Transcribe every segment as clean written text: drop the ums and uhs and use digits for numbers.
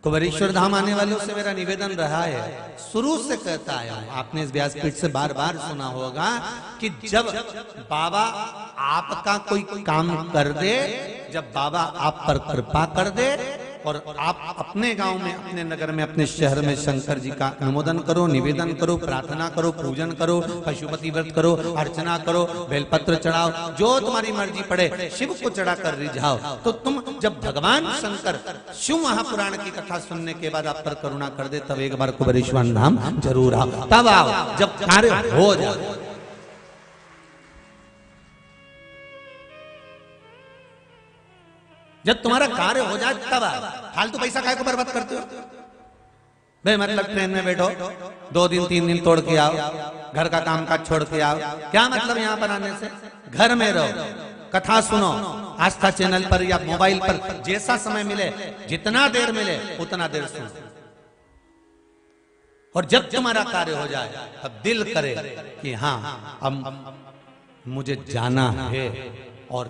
कुबेरेश्वर धाम आने वालों से मेरा निवेदन रहा है, शुरू से कहता आया हूं, आपने इस व्यासपीठ से बार बार सुना होगा कि जब बाबा आपका कोई काम कर दे, जब बाबा आप पर कृपा कर दे और आप अपने गांव में, अपने नगर में, अपने शहर में शंकर जी का अनुमोदन करो, निवेदन करो, प्रार्थना करो, पूजन करो, पशुपति व्रत करो, अर्चना करो, बेलपत्र चढ़ाओ, जो तुम्हारी मर्जी पड़े शिव को चढ़ा कर रिझाओ, तो तुम जब भगवान शंकर शिव महापुराण की कथा सुनने के बाद आप पर करुणा कर दे, तब एक बार कुबेरेश्वर धाम जरूर आओ। तब आओ जब कार्य हो जाए। जब तुम्हारा कार्य हो जाए तब आओ। फालतू पैसा काय को बर्बाद करते हो? भाई मतलब ट्रेन में बैठो, 2 दिन 3 दिन तोड़ के आओ, घर का काम काज छोड़ के आओ, क्या मतलब यहाँ पर आने से? घर में रहो, कथा सुनो, आस्था चैनल पर या मोबाइल पर जैसा समय मिले, जितना देर मिले उतना देर सुनो। और जब तुम्हारा कार्य हो जाए तब दिल करे कि हाँ अब मुझे जाना है। और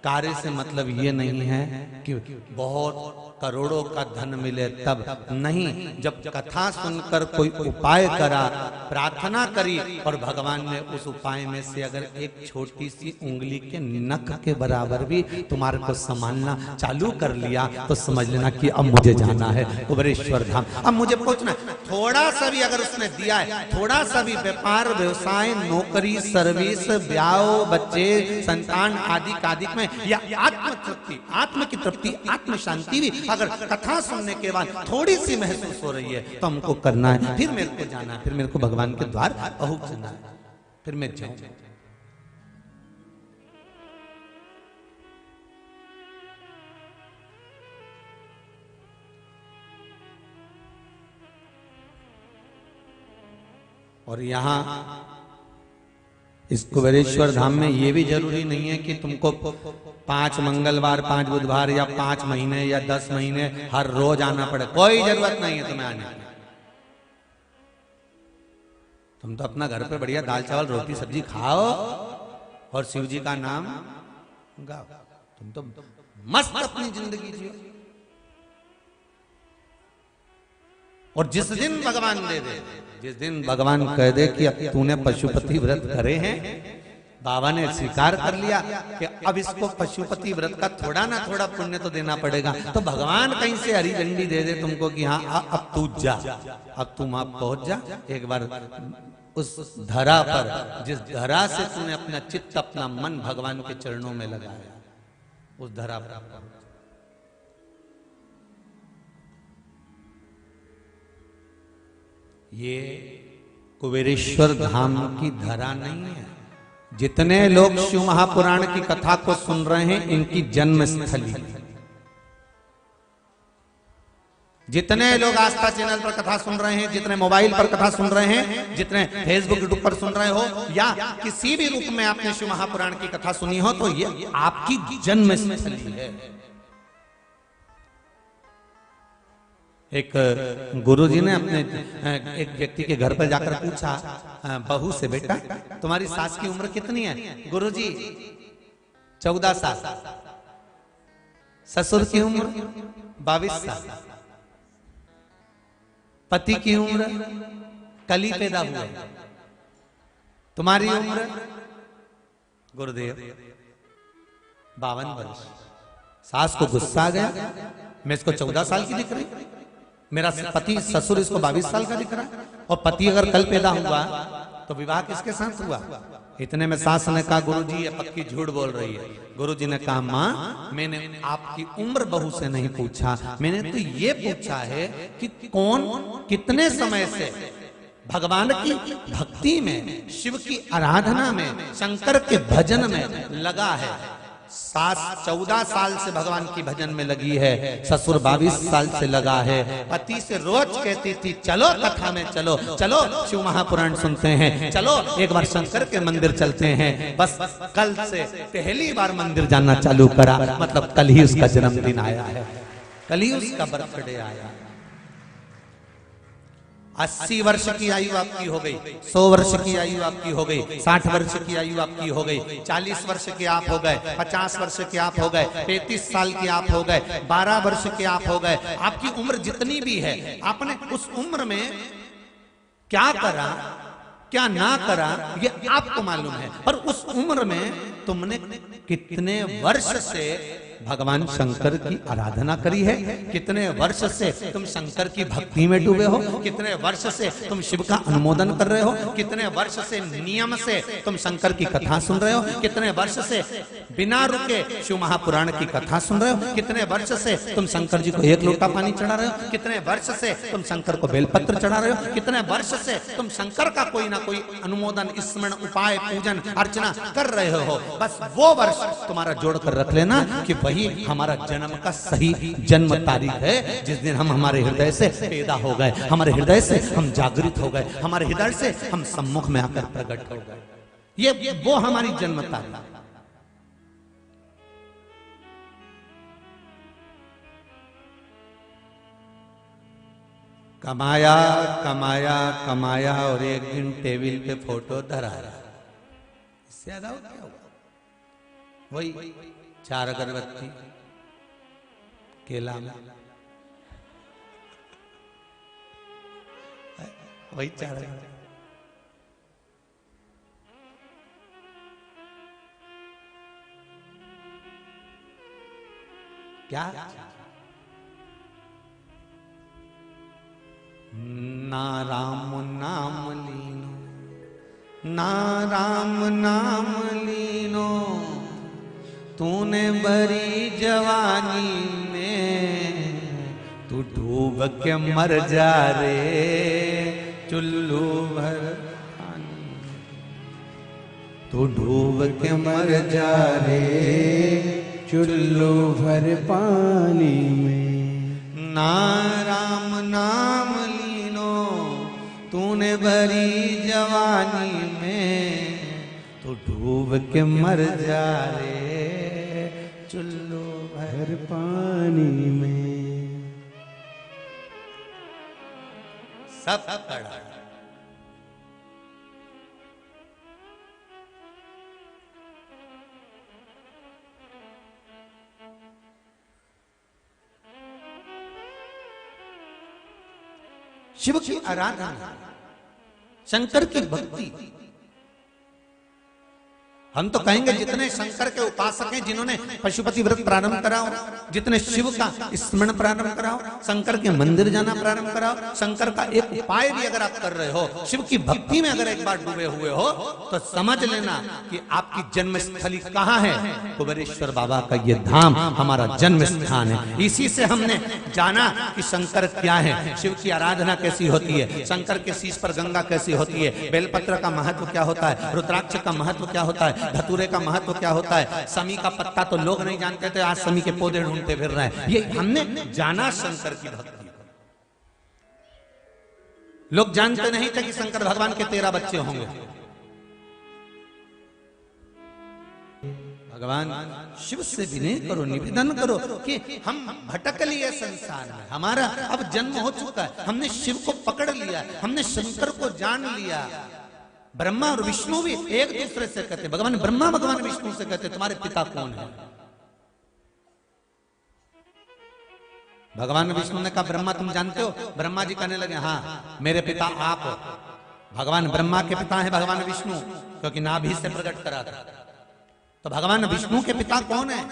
कार्य से मतलब ये नहीं है कि बहुत करोड़ों का धन मिले, तब नहीं। जब कथा सुनकर कोई उपाय करा, प्रार्थना करी और भगवान ने उस उपाय में से अगर एक छोटी सी उंगली के नख के बराबर भी तुम्हारे को संभालना चालू कर लिया, तो समझ लेना कि अब मुझे जाना है कुबेरेश्वर धाम, अब मुझे पहुंचना है। थोड़ा सा भी अगर उसने दिया है, थोड़ा सा भी व्यापार, व्यवसाय, नौकरी, सर्विस, ब्याह, बच्चे, संतान आदि कादिक में, या आत्म तृप्ति, आत्म की तृप्ति, आत्म शांति भी अगर कथा सुनने के बाद थोड़ी सी महसूस हो रही है, तो हमको करना है। फिर मेरे को जाना है, फिर मेरे को भगवान के द्वार पहुंचना है, फिर मैं जाऊं। और यहां इस कुबेरेश्वर धाम में ये भी जरूरी नहीं है कि तुमको 5 मंगलवार, 5 बुधवार या 5 महीने या 10 महीने हर रोज आना पड़े, कोई जरूरत नहीं है तुम्हें आने की। तुम तो अपना घर पे बढ़िया दाल चावल रोटी सब्जी खाओ और शिव जी का नाम गाओ, तुम तो मस्त अपनी जिंदगी जियो। और जिस दिन भगवान दे दे, जिस दिन भगवान कह दे कि अब तूने पशुपति व्रत करे हैं, बाबा ने स्वीकार कर लिया कि अब इसको पशुपति व्रत का थोड़ा ना थोड़ा पुण्य तो देना पड़ेगा, तो भगवान कहीं से हरी झंडी दे दे तुमको कि हाँ अब तू जा, अब तुम आप पहुंच जा। एक बार उस धरा पर, जिस धरा से तूने अपना चित्त, अपना मन भगवान के चरणों में लगाया, उस धरा पर ये कुबेरेश्वर धाम की धरा नहीं है। जितने लोग शिव महापुराण की कथा को सुन रहे हैं, इनकी जन्म स्थली। जितने लोग आस्था चैनल पर कथा सुन रहे हैं, जितने मोबाइल पर कथा सुन रहे हैं, जितने फेसबुक यूट्यूब पर सुन रहे हो, या किसी भी रूप में आपने शिव महापुराण की कथा सुनी हो, तो ये आपकी जन्म स्थली है। एक गुरुजी ने अपने एक व्यक्ति के घर पर जाकर पूछा बहू से, बेटा तुम्हारी सास की उम्र कितनी है? गुरुजी 14 साल। ससुर की उम्र 22 साल। पति की उम्र कल ही पैदा हुए। तुम्हारी उम्र गुरुदेव 52 वर्ष। सास को गुस्सा आ गया, मैं इसको 14 साल की दिख रही, मेरा पति ससुर इसको 22 साल का दिख रहा है, और पति अगर कल पैदा हुआ तो विवाह किसके साथ हुआ? इतने में सास ने कहा गुरुजी ये पक्की झूठ बोल रही है। गुरुजी ने कहा माँ, मैंने आपकी उम्र बहू से नहीं पूछा, मैंने तो ये पूछा है कि कौन कितने समय से भगवान की भक्ति में, शिव की आराधना में, शंकर के भजन में लगा है। सास 14 साल से भगवान की भजन में लगी है, ससुर 22 साल से लगा है। पति से रोज कहती थी चलो कथा में चलो, चलो शिव महापुराण सुनते हैं, चलो एक बार शंकर के मंदिर चलते हैं। बस कल से पहली बार मंदिर जाना चालू करा, मतलब कल ही उसका जन्मदिन आया है, कल ही उसका बर्थडे आया। 80 वर्ष की आयु आपकी हो गई, 100 वर्ष की आयु आपकी हो गई, 60 वर्ष की आयु आपकी हो गई, 40 वर्ष के आप हो गए, 50 वर्ष के आप हो गए, 35 साल के आप हो गए, 12 वर्ष के आप हो गए। आपकी उम्र जितनी भी है, आपने उस उम्र में क्या करा क्या ना करा ये आपको मालूम है। पर उस उम्र में तुमने कितने वर्ष से भगवान शंकर की आराधना करी है, कितने वर्ष से तुम शंकर की भक्ति में डूबे हो, कितने वर्ष से तुम शिव का अनुमोदन कर रहे हो, कितने वर्ष से नियम से तुम शंकर की कथा सुन रहे हो, कितने वर्ष से बिना रुके शिव महापुराण की कथा सुन रहे हो, कितने वर्ष से तुम शंकर जी को 1 लोटा पानी चढ़ा रहे हो, कितने वर्ष से तुम शंकर को बेलपत्र चढ़ा रहे हो, कितने वर्ष से तुम शंकर का कोई ना कोई अनुमोदन, स्मरण, उपाय, पूजन, अर्चना कर रहे हो। बस वो वर्ष तुम्हारा जोड़ कर रख लेना कि वही हमारा जन्म का सही जन्म तारीख है, जिस दिन हम हमारे हृदय से पैदा हो गए, हमारे हृदय से हम जागृत हो गए, हमारे हृदय से हम सम्मुख में आकर प्रकट हो गए। ये वो हमारी जन्म तारीख। कमाया कमाया कमाया और एक दिन टेबल पे फोटो धरा रहा, इससे ज्यादा क्या हुआ? वही 4 अगरबत्ती केला में, वही 4 अगरबत्ती। क्या ना राम नाम लीनो, ना राम नाम लीनो, तूने बड़ी जवानी में तू डूब के मर जा रे चुल्लू भर पानी, तू डूब के मर जा रे चुल्लू भर पानी में। ना राम नाम लीनो, तूने बड़ी जवानी में तू डूब के मर जा रे चुल्लू भर पानी में। सब पड़ा। शिव की आराधना, शंकर की भक्ति। हम तो कहेंगे जितने शंकर के उपासक हैं, जिन्होंने पशुपति व्रत प्रारंभ कराओ, जितने शिव का स्मरण प्रारंभ कराओ, शंकर के मंदिर जाना प्रारंभ कराओ, शंकर का एक उपाय भी अगर आप कर रहे हो, शिव की भक्ति में अगर एक बार डूबे हुए हो, तो समझ लेना कि आपकी जन्मस्थली कहाँ है। कुबेरेश्वर बाबा का ये धाम हमारा जन्म स्थान है। इसी से हमने जाना कि शंकर क्या है, शिव की आराधना कैसी होती है, शंकर के शीश पर गंगा कैसी होती है, बेलपत्र का महत्व क्या होता है, रुद्राक्ष का महत्व क्या होता है, धतूरे का महत्व क्या होता है। समी का पत्ता तो लोग नहीं जानते थे, आज समी के पौधे ढूंढते फिर रहे हैं। ये हमने जाना शंकर की भक्ति। लोग जानते नहीं थे कि शंकर भगवान के 13 बच्चे होंगे। भगवान शिव से विनय करो, निवेदन करो कि हम भटक लिए संसार में, हमारा अब जन्म हो चुका है, हमने शिव को पकड़ लिया, हमने शंकर को जान लिया। ब्रह्मा और विष्णु भी एक दूसरे से कहते, भगवान ब्रह्मा भगवान विष्णु से कहते तुम्हारे पिता कौन है। भगवान विष्णु ने कहा ब्रह्मा तुम जानते हो। ब्रह्मा जी कहने लगे हाँ मेरे पिता आप हो। भगवान ब्रह्मा के पिता है भगवान विष्णु, क्योंकि नाभि से प्रकट करा था। तो भगवान विष्णु के पिता कौन है?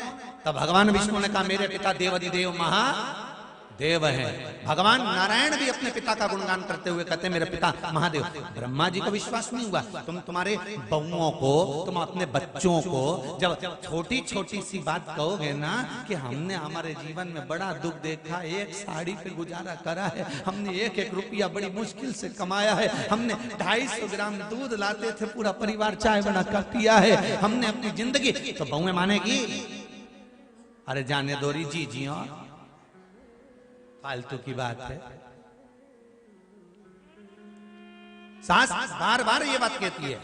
तब भगवान विष्णु ने कहा मेरे पिता देवाधिदेव महादेव हैं। भगवान नारायण भी अपने पिता का गुणगान करते हुए कहते हैं मेरे पिता महादेव। ब्रह्मा जी को विश्वास नहीं हुआ। तुम तुम्हारे बहुओं को, तुम अपने बच्चों को जब छोटी छोटी सी बात कहोगे ना कि हमने हमारे जीवन में बड़ा दुख देखा, एक साड़ी पे गुजारा करा है, हमने 1-1 रुपया बड़ी मुश्किल से कमाया है, हमने 250 ग्राम दूध लाते थे, पूरा परिवार चाय बनाकर पिया है, हमने अपनी जिंदगी, तो बहुएं मानेगी अरे जाने दोरी जी जियो, फालतू की बात है। सास बार बार ये बात कहती है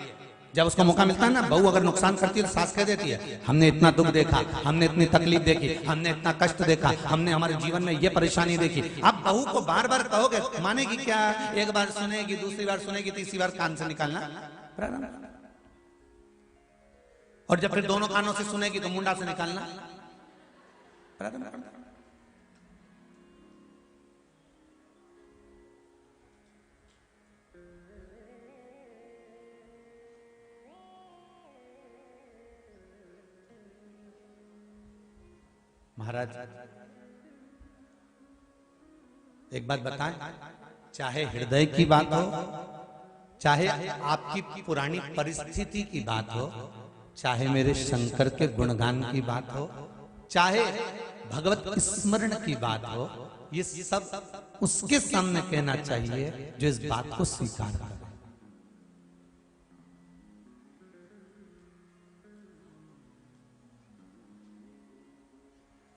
जब उसको मौका मिलता है ना, बहू अगर नुकसान करती है तो सास कह देती है, हमने इतना दुख देखा, हमने इतनी तकलीफ देखी, हमने इतना कष्ट देखा, हमने हमारे जीवन में ये परेशानी देखी। अब बहू को बार बार कहोगे, मानेगी क्या? एक बार सुनेगी, दूसरी बार सुनेगी, तीसरी बार कान से निकालना प्रारंभ। और जब फिर दोनों कानों से सुनेगी तो मुंडा से निकालना प्रारंभ। महाराज एक बात बताएं, चाहे हृदय की बात हो, चाहे आपकी पुरानी परिस्थिति की बात हो, चाहे मेरे शंकर के गुणगान की बात हो, चाहे भगवत स्मरण की बात हो, ये सब उसके सामने कहना चाहिए जो इस बात को स्वीकार करे।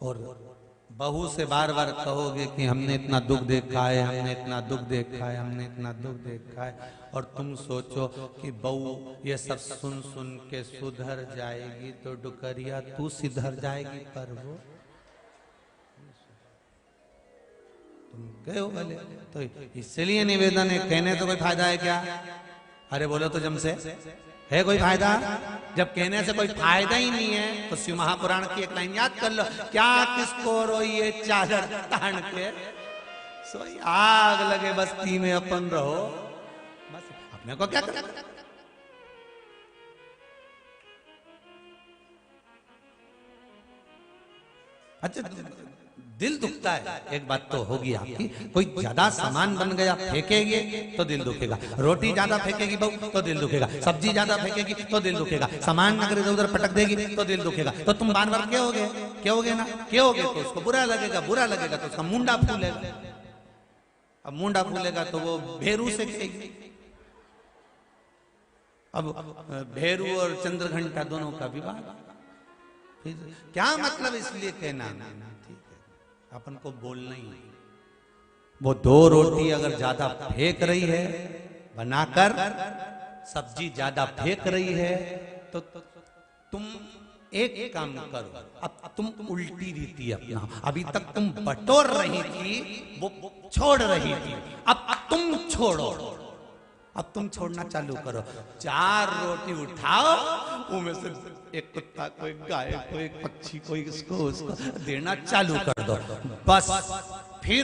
और बहू से बार बार कहोगे कि हमने इतना दुख देखा है, हमने इतना दुख देखा है, हमने इतना दुख देखा है, और तुम सोचो कि बहू ये सब सुन सुन के सुधर जाएगी, तो डुकरिया तू सिधर जाएगी। पर वो तुम कहो भले, तो इसलिए निवेदन है, कहने तो कोई फायदा है क्या? अरे बोलो तो जम से है कोई फायदा? जब कहने से कोई फायदा ही नहीं है तो शिव महापुराण की एक लाइन याद कर लो, क्या किसको रोइए चादर तान के, सोई आग लगे बस्ती में अपन रहो, बस अपने को क्या करना। अच्छा, दिल दुखता है, एक बात तो होगी आपकी, कोई ज्यादा सामान बन गया फेंकेगी तो दिल दुखेगा, रोटी ज्यादा फेंकेगी बहू तो दिल दुखेगा, सब्जी ज्यादा फेंकेगी तो दिल दुखेगा, सामान अगर इधर उधर पटक देगी तो दिल दुखेगा। तो तुम बार बार कहोगे ना, कहोगे तो उसको बुरा लगेगा तो उसका मुंडा फूलेगा। अब मुंडा फूलेगा तो वो भेरू से कहेगी। अब भेरू और चंद्रघंटा दोनों का विवाह, क्या मतलब इसलिए कहना, अपन को बोलना ही नहीं। वो दो रोटी अगर ज्यादा फेंक रही है बनाकर, सब्जी ज्यादा फेंक रही है, तो तुम एक काम करो, अब तुम उल्टी रीति अपना। अभी तक तुम बटोर रही थी, वो छोड़ रही थी, अब तुम छोड़ो, अब तुम छोड़ना चालू करो। 4 रोटी उठाओ, उनमें से एक कुत्ता, कोई गाय, कोई पक्षी, कोई उसको देना चालू कर दो, बस। फिर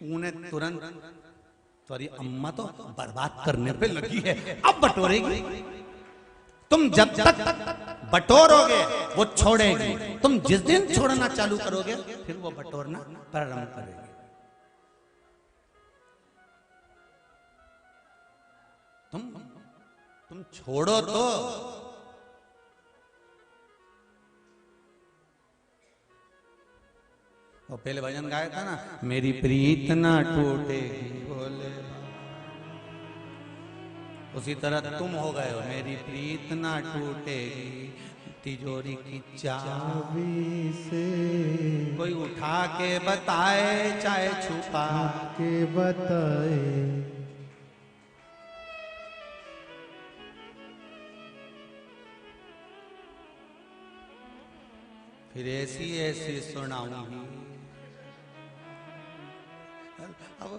उन्हें तुरंत, तुम्हारी अम्मा तो बर्बाद करने पे लगी है, अब बटोरेगी। तुम जब तक बटोरोगे वो छोड़ेगी, तुम जिस दिन छोड़ना चालू करोगे फिर वो बटोरना प्रारंभ करेगी। तुम छोड़ो तो। वो पहले भजन गाया था ना, मेरी प्रीत ना टूटेगी बोले, उसी तरह तुम हो गए हो, मेरी प्रीत ना टूटेगी तिजोरी की चाबी से, कोई उठा के बताए चाहे छुपा के बताए। फिर ऐसी ऐसी सुनाऊंगी। अब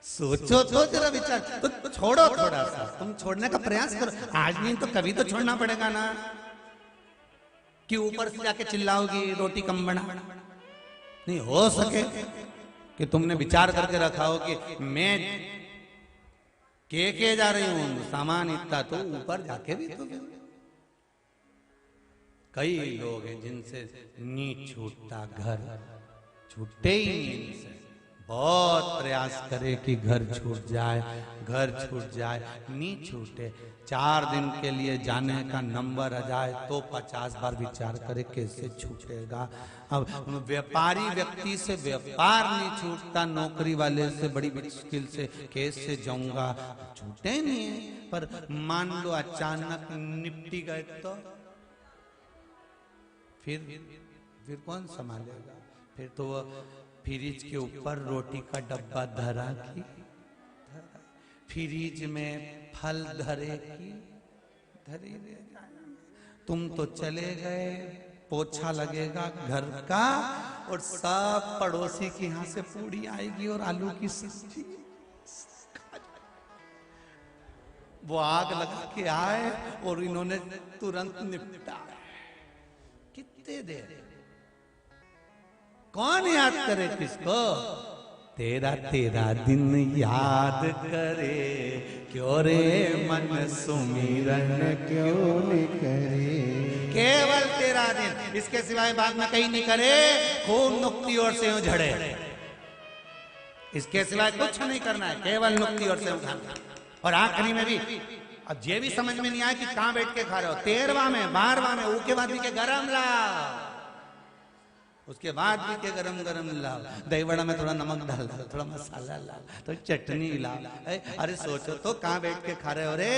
सोचो तो जरा विचार, तो छोड़ो थोड़ा सा, तुम छोड़ने का प्रयास करो। आज नहीं तो कभी तो छोड़ना पड़ेगा ना, कि ऊपर से जाके चिल्लाओगी रोटी कम बना। नहीं हो सके कि तुमने विचार करके रखा हो कि मैं के जा रही हूं, सामान इतना तो ऊपर जाके भी तो। कई लोग हैं जिनसे नींद छूटता, घर छूटे ही नहीं से। बहुत प्रयास करे कि घर छूट जाए, घर छूट जाए, नींद छूटे। 4 दिन के लिए जाने का नंबर आ जाए तो 50 बार विचार करे कैसे छूटेगा। अब व्यापारी व्यक्ति से व्यापार नहीं छूटता, नौकरी वाले से बड़ी मुश्किल से कैसे जाऊंगा, छूटे नहीं है। पर मान लो अचानक निपटी गए तो फिर कौन संभालेगा? फिर तो वो फ्रिज के ऊपर रोटी का डब्बा धरा की फ्रिज में फल धरे की धरी ले जाएंगे। तुम तो चले गए, पोछा लगेगा घर का और सब पड़ोसी के यहाँ से पूड़ी आएगी और आलू की सब्जी। वो आग लगा के आए और इन्होंने तुरंत निपटा। कितने देर, कौन याद करे किसको? तेरा तेरा दिन याद करे, क्यों रे मन सुमिरन क्यों नहीं करे। केवल तेरा दिन, इसके सिवाय बाद में कहीं नहीं करे। खूब नुक्ति और से झड़े, इसके सिवाय कुछ नहीं करना है, केवल नुक्ति और से उठाना। और आखिरी में भी अब ये भी समझ में नहीं आया कि कहां बैठ के खा रहे हो। 13वां में 12वां में ऊके बाद भी के गरम लाओ, उसके बाद भी के गरम गरम लाओ। दही बड़ा में थोड़ा नमक डाल, थोड़ा मसाला लाओ, तो चटनी लाओ। अरे सोचो तो कहां बैठ के खा रहे हो रे,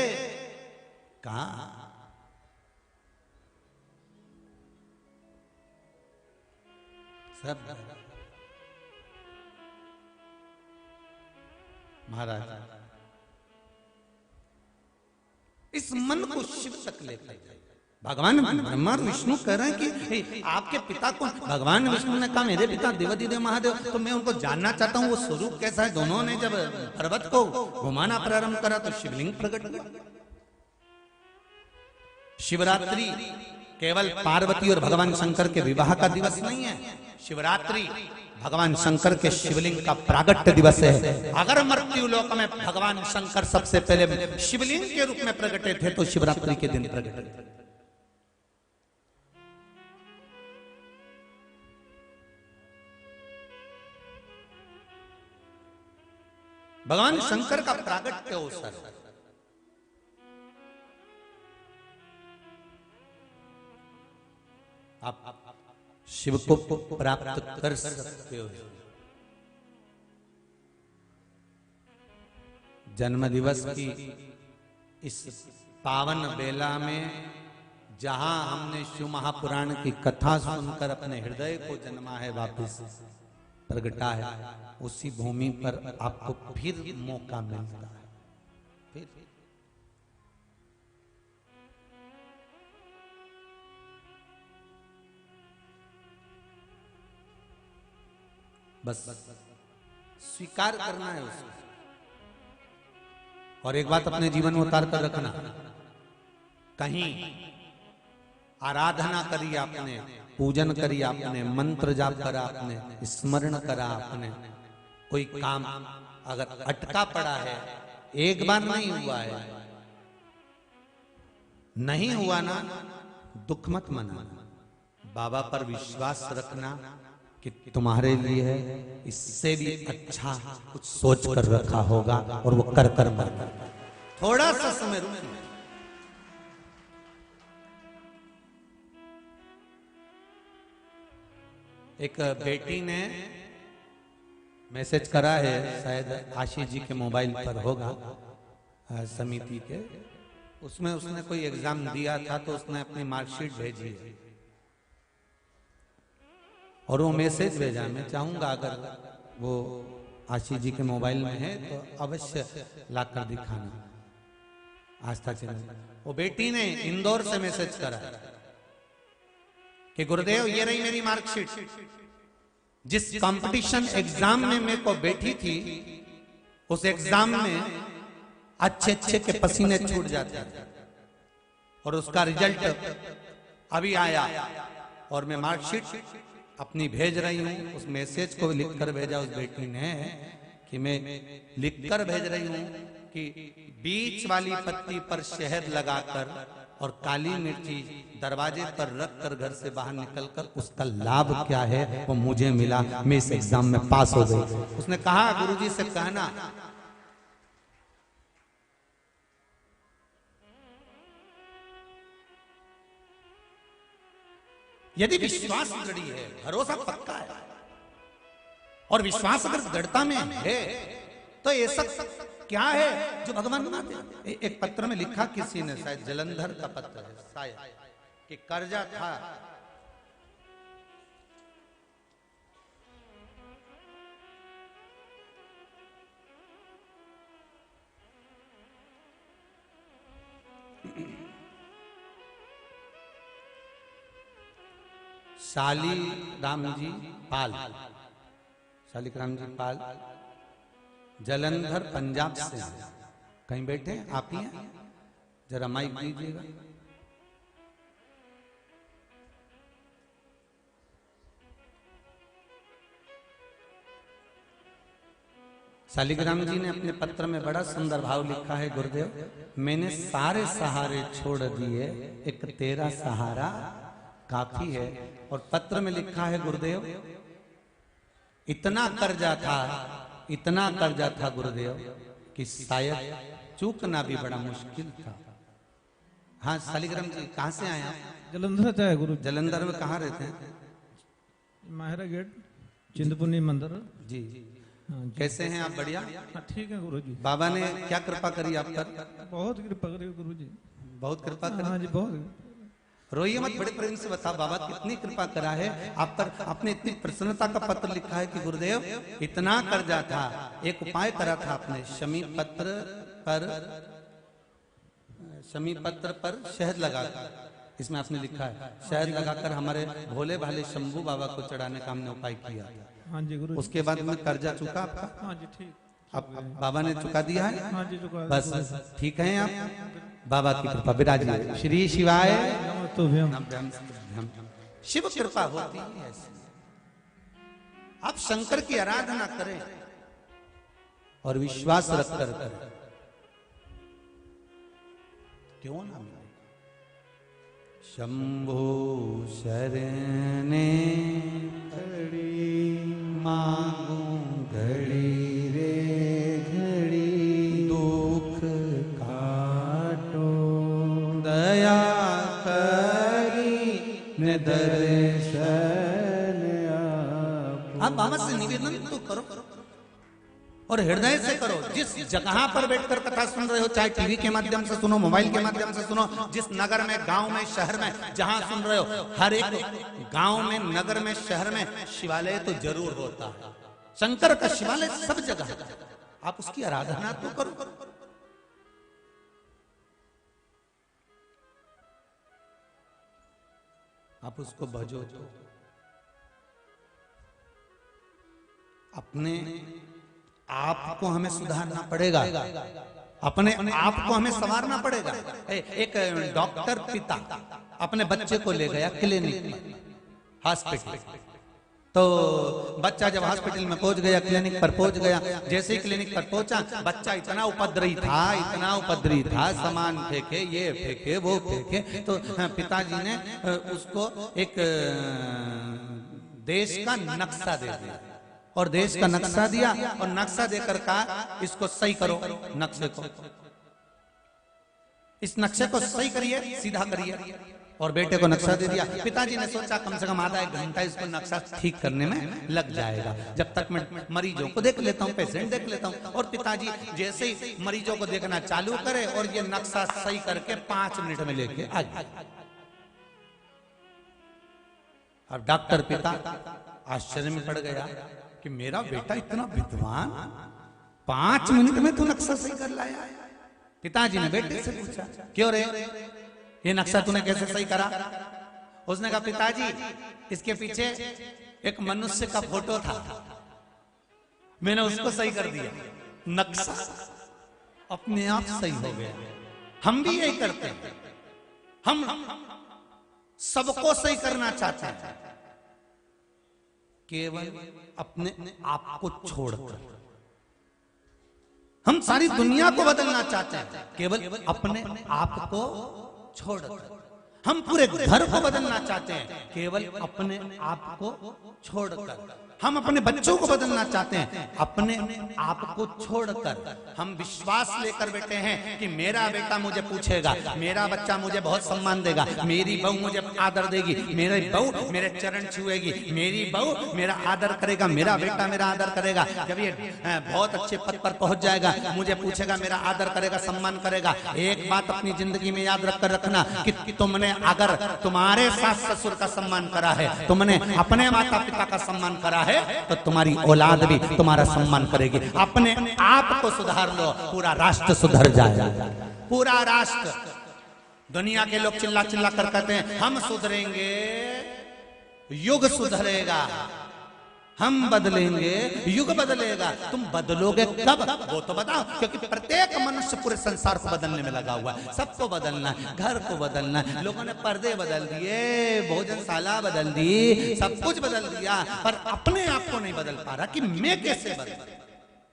कहां? सब महाराज इस मन को शिव तक लेकर जाए। भगवान ब्रह्मा और विष्णु कह रहे हैं कि आपके पिता को, भगवान विष्णु ने कहा मेरे पिता देवादिदेव महादेव, तो मैं उनको जानना चाहता हूं वो स्वरूप कैसा है। दोनों ने जब पर्वत को घुमाना प्रारंभ करा तो शिवलिंग प्रकट हुआ। शिवरात्रि केवल पार्वती और भगवान शंकर के विवाह का दिवस नहीं है, शिवरात्रि भगवान शंकर के शिवलिंग का प्रागट्य दिवस है। अगर मृत्यु लोक में भगवान शंकर सबसे पहले शिवलिंग के रूप में प्रकटे थे तो शिवरात्रि के दिन प्रकटे थे। भगवान शंकर का प्रागट्य अवसर आप शिव को प्राप्त कर सकते हो। जन्म दिवस की इस पावन बेला में जहां हमने शिव महापुराण की कथा सुनकर अपने हृदय को जन्मा है, वापस प्रगटा है, उसी भूमि पर आपको फिर मौका मिलता है। फिर बस स्वीकार करना है उसको। और एक बात अपने जीवन में उतार कर रखना, कहीं आराधना करी आपने, पूजन करी आपने, मंत्र जाप करा आपने, स्मरण करा आपने, कोई काम अगर अटका पड़ा है, एक बार नहीं हुआ है, नहीं हुआ ना, दुख मत मनाना, बाबा पर विश्वास रखना कि तुम्हारे लिए है, इससे भी अच्छा कुछ सोच कर रखा होगा और वो कर कर मर। थोड़ा सा समय रुकना। एक बेटी ने मैसेज करा है, शायद आशीष जी के मोबाइल पर होगा, समिति के, उसमें उसने कोई एग्जाम दिया था तो उसने अपनी मार्कशीट भेजी है और वो मैसेज भेजा। मैं चाहूंगा अगर वो आशीष जी के मोबाइल में है तो अवश्य लाकर दिखाना आस्था चैनल। वो बेटी ने इंदौर से मैसेज करा कि गुरुदेव ये रही मेरी मार्कशीट, जिस कंपटीशन एग्जाम में मेरे को बैठी थी उस एग्जाम में अच्छे अच्छे के पसीने छूट जाते थे और उसका रिजल्ट अभी आया और मैं मार्कशीट अपनी भेज रही हूं। उस मैसेज को लिखकर भेजा उस बेटी ने कि मैं लिखकर भेज रही हूं कि बीच वाली पत्ती पर शहद लगाकर और काली मिर्ची दरवाजे पर रखकर घर से बाहर निकलकर उसका लाभ क्या है वो मुझे मिला, मैं इस एग्जाम में पास हो गई। उसने कहा गुरुजी से कहना यदि विश्वास दृढ़ है, भरोसा पक्का है और विश्वास अगर दृढ़ता में है तो ऐसा क्या है जो भगवान बनाते हैं। एक पत्र में लिखा किसी ने, शायद जलंधर का पत्र है शायद, कि कर्जा था शालीराम जी पाल, शालीराम जी पाल जलंधर पंजाब से हैं। कहीं बैठे हैं? आप ही हैं? जरा माइक दीजिएगा। शालीग्राम जी ने अपने पत्र में बड़ा सुंदर भाव लिखा है, गुरुदेव मैंने सारे सहारे छोड़ दिए, एक तेरा सहारा काफी है। और पत्र में लिखा है, गुरुदेव इतना कर्जा था गुरुदेव कि शायद चूकना भी बड़ा मुश्किल था। हाँ शालीग्राम जी, कहाँ से आए आप? जलंधर से है गुरु। जलंधर में कहाँ रहते हैं? माहिरा गेट, चिंतपूर्णी मंदिर जी। हाँ जी। कैसे हैं आप? बढ़िया। हाँ ठीक है गुरु जी। बाबा ने क्या कृपा करी आप पर? बहुत कृपा करी गुरु जी। बहुत कृपा करी। हाँ जी बहुत। रोइए मत, बड़े प्रेम से बता बाबा कितनी कृपा करा है आप पर। आपने इतनी प्रसन्नता का पत्र लिखा है कि गुरुदेव इतना कर्जा था, एक उपाय करा था आपने, शमी पत्र पर शहद लगाकर, इसमें आपने लिखा है शहद लगाकर हमारे भोले भाले शंभू बाबा को चढ़ाने का हमने उपाय किया। हाँ जी गुरु। उसके बाद में कर्जा चुका आपका? हाँ जी ठीक। अब बाबा ने चुका दिया है? हाँ जी चुका। बस ठीक है आप, बाबा की कृपा विराजिए। श्री शिवाय तो शिव कृपा होती है ऐसे। आप शंकर की आराधना करें और विश्वास रखकर करें, क्यों ना मिले। शंभो शरणे घड़ी मांगू घड़ी रे घड़ी दुख काटो दया करी ने दर्शन आप बाबा से निवेदन तो करो और हृदय से करो। जिस जगह पर बैठकर कथा सुन रहे हो, चाहे टीवी के माध्यम से सुनो, मोबाइल के माध्यम से सुनो, जिस नगर में, गांव में, शहर में जहां सुन रहे हो, हर एक गांव में, नगर में, शहर में शिवालय तो जरूर होता है। शंकर का शिवालय सब जगह है। आप उसकी आराधना तो करो। आप उसको भजो तो। अपने आपको हमें सुधारना पड़ेगा, अपने आप को हमें संवारना पड़ेगा। एक डॉक्टर पिता अपने बच्चे को ले गया क्लिनिक में, हॉस्पिटल। तो बच्चा जब हॉस्पिटल में पहुंच गया, क्लिनिक पर पहुंच गया, जैसे ही क्लिनिक पर पहुंचा, बच्चा इतना उपद्रवी था, सामान फेंके, ये फेंके, वो फेंके। तो पिताजी ने उसको एक देश का नक्शा दे दिया, और देश का नक्शा दिया, और नक्शा देकर कहा इसको सही करो, नक्शे को, इस नक्शे को सही करिए, सीधा करिए। और बेटे को नक्शा दे दिया। पिताजी ने सोचा कम से कम आधा एक घंटा इसको नक्शा ठीक करने में लग जाएगा, जब तक मैं मरीजों को देख लेता हूँ, पेशेंट देख लेता हूँ। और पिताजी जैसे ही मरीजों को देखना चालू करे और ये नक्शा सही करके 5 मिनट में लेके आ गए। अब डॉक्टर पिता आश्चर्य में पड़ गया कि मेरा बेटा इतना विद्वान, 5 मिनट में तो नक्शा सही कर लाया। पिताजी ने बेटे से पूछा, क्यों रे, ये नक्शा तूने कैसे सही करा? उसने कहा पिताजी इसके पीछे एक मनुष्य का फोटो था, मैंने उसको सही कर दिया, नक्शा अपने आप सही हो गया। हम भी यही करते हैं, हम सबको सही करना चाहते हैं, केवल अपने आप को छोड़कर। हम सारी दुनिया को बदलना चाहते हैं, केवल अपने आप को छोड़कर। हम पूरे घर को बदलना चाहते हैं, केवल अपने आप को छोड़कर। हम अपने बच्चों को बदलना चाहते हैं, अपने आप को छोड़कर। हम विश्वास लेकर बैठे हैं कि मेरा बेटा मुझे पूछेगा, मेरा बच्चा मुझे बहुत सम्मान देगा, मेरी बहू मुझे आदर देगी, मेरी बहू मेरे चरण छुएगी, मेरी बहू मेरा आदर करेगा, मेरा बेटा मेरा आदर करेगा। जब ये बहुत अच्छे पद पर पहुंच जाएगा, मुझे पूछेगा, मेरा आदर करेगा, सम्मान करेगा। एक बात अपनी जिंदगी में याद रखकर रखना कि तुमने अगर तुम्हारे सास ससुर का सम्मान करा है, तुमने अपने माता पिता का सम्मान करा है, तो तुम्हारी औलाद भी तुम्हारा सम्मान करेगी। अपने आप को सुधार लो, पूरा राष्ट्र सुधर जाएगा। पूरा राष्ट्र। दुनिया के लोग चिल्ला चिल्ला कर कहते हैं हम सुधरेंगे, युग सुधरेगा, हम बदलेंगे, युग बदलेगा। तुम बदलोगे कब वो तो बताओ, क्योंकि प्रत्येक मनुष्य पूरे संसार को बदलने में लगा हुआ है। सबको बदलना है, घर को बदलना है। लोगों ने पर्दे बदल दिए, भोजनशाला बदल दी, सब कुछ बदल दिया, पर अपने आप को नहीं बदल पा रहा कि मैं कैसे बदल।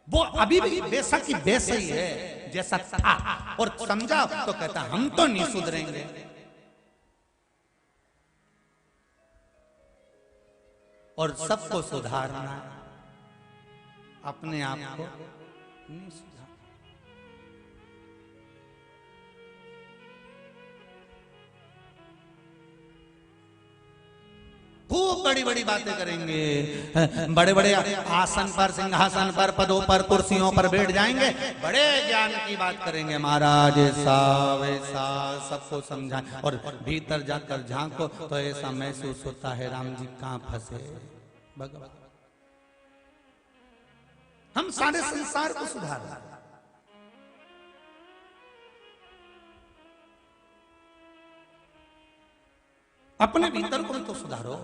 वो अभी भी वैसा की वैसा ही है जैसा था, और समझा तो कहता हम तो नहीं सुधरेंगे। और सबको सुधारना है, अपने आप को नहीं सुधारना। खूब बड़ी बड़ी बातें करेंगे, बड़े बड़े आसन पर, सिंहासन पर, पदों पर, कुर्सियों पर बैठ जाएंगे, बड़े ज्ञान की बात करेंगे, महाराज ऐसा वैसा सबको समझाएं। और भीतर जाकर झांको तो ऐसा महसूस होता है राम जी कहां फंसे भगवान। हम सारे संसार को सुधार रहे हैं। अपने भीतर को तो सुधारो,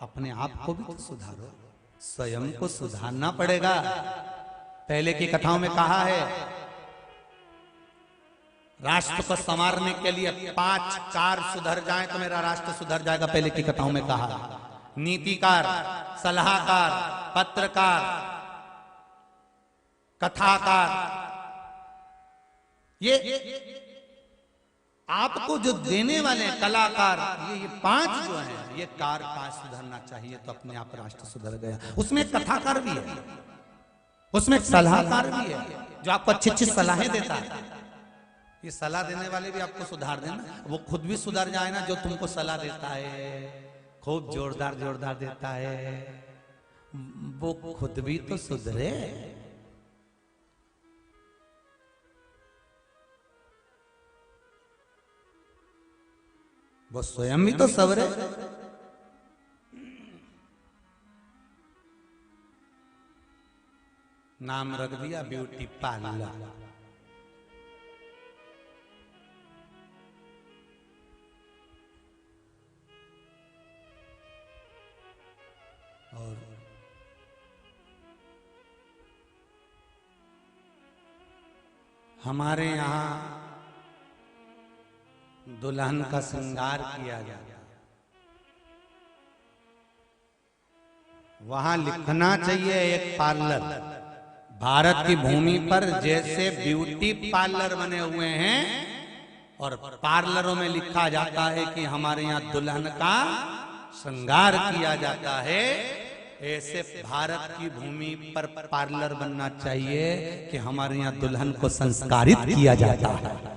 अपने आप को भी तो सुधारो, स्वयं को सुधारना पड़ेगा। पहले की कथाओं में कहा है राष्ट्र को संवारने के लिए 5 कार सुधर जाए तो मेरा राष्ट्र सुधर जाएगा। पहले की कथाओं में कहा नीतिकार, सलाहकार, पत्रकार, कथाकार, ये आपको जो देने वाले हैं कलाकार, ये 5 जो हैं, ये कार 5 सुधरना चाहिए तो अपने आप राष्ट्र सुधर गया। उसमें एक कथाकार भी है, उसमें एक सलाहकार भी है जो आपको अच्छी अच्छी सलाहें देता है। ये सलाह देने वाले भी आपको सुधार देना, वो खुद भी सुधर जाए ना जो तुमको सलाह देता है, खूब जोरदार जोरदार देता है, वो खुद भी तो सुधरे। वो स्वयं भी तो सवरे। नाम रख दिया ब्यूटी पार्लर। और हमारे यहां दुल्हन का श्रृंगार किया जाता है, वहां लिखना चाहिए एक पार्लर। भारत की भूमि पर जैसे ब्यूटी पार्लर बने हुए हैं और पार्लरों में लिखा जाता है कि हमारे यहाँ दुल्हन का श्रृंगार किया जाता है, ऐसे भारत की भूमि पर पार्लर बनना चाहिए कि हमारे यहाँ दुल्हन को संस्कारित किया जाता है।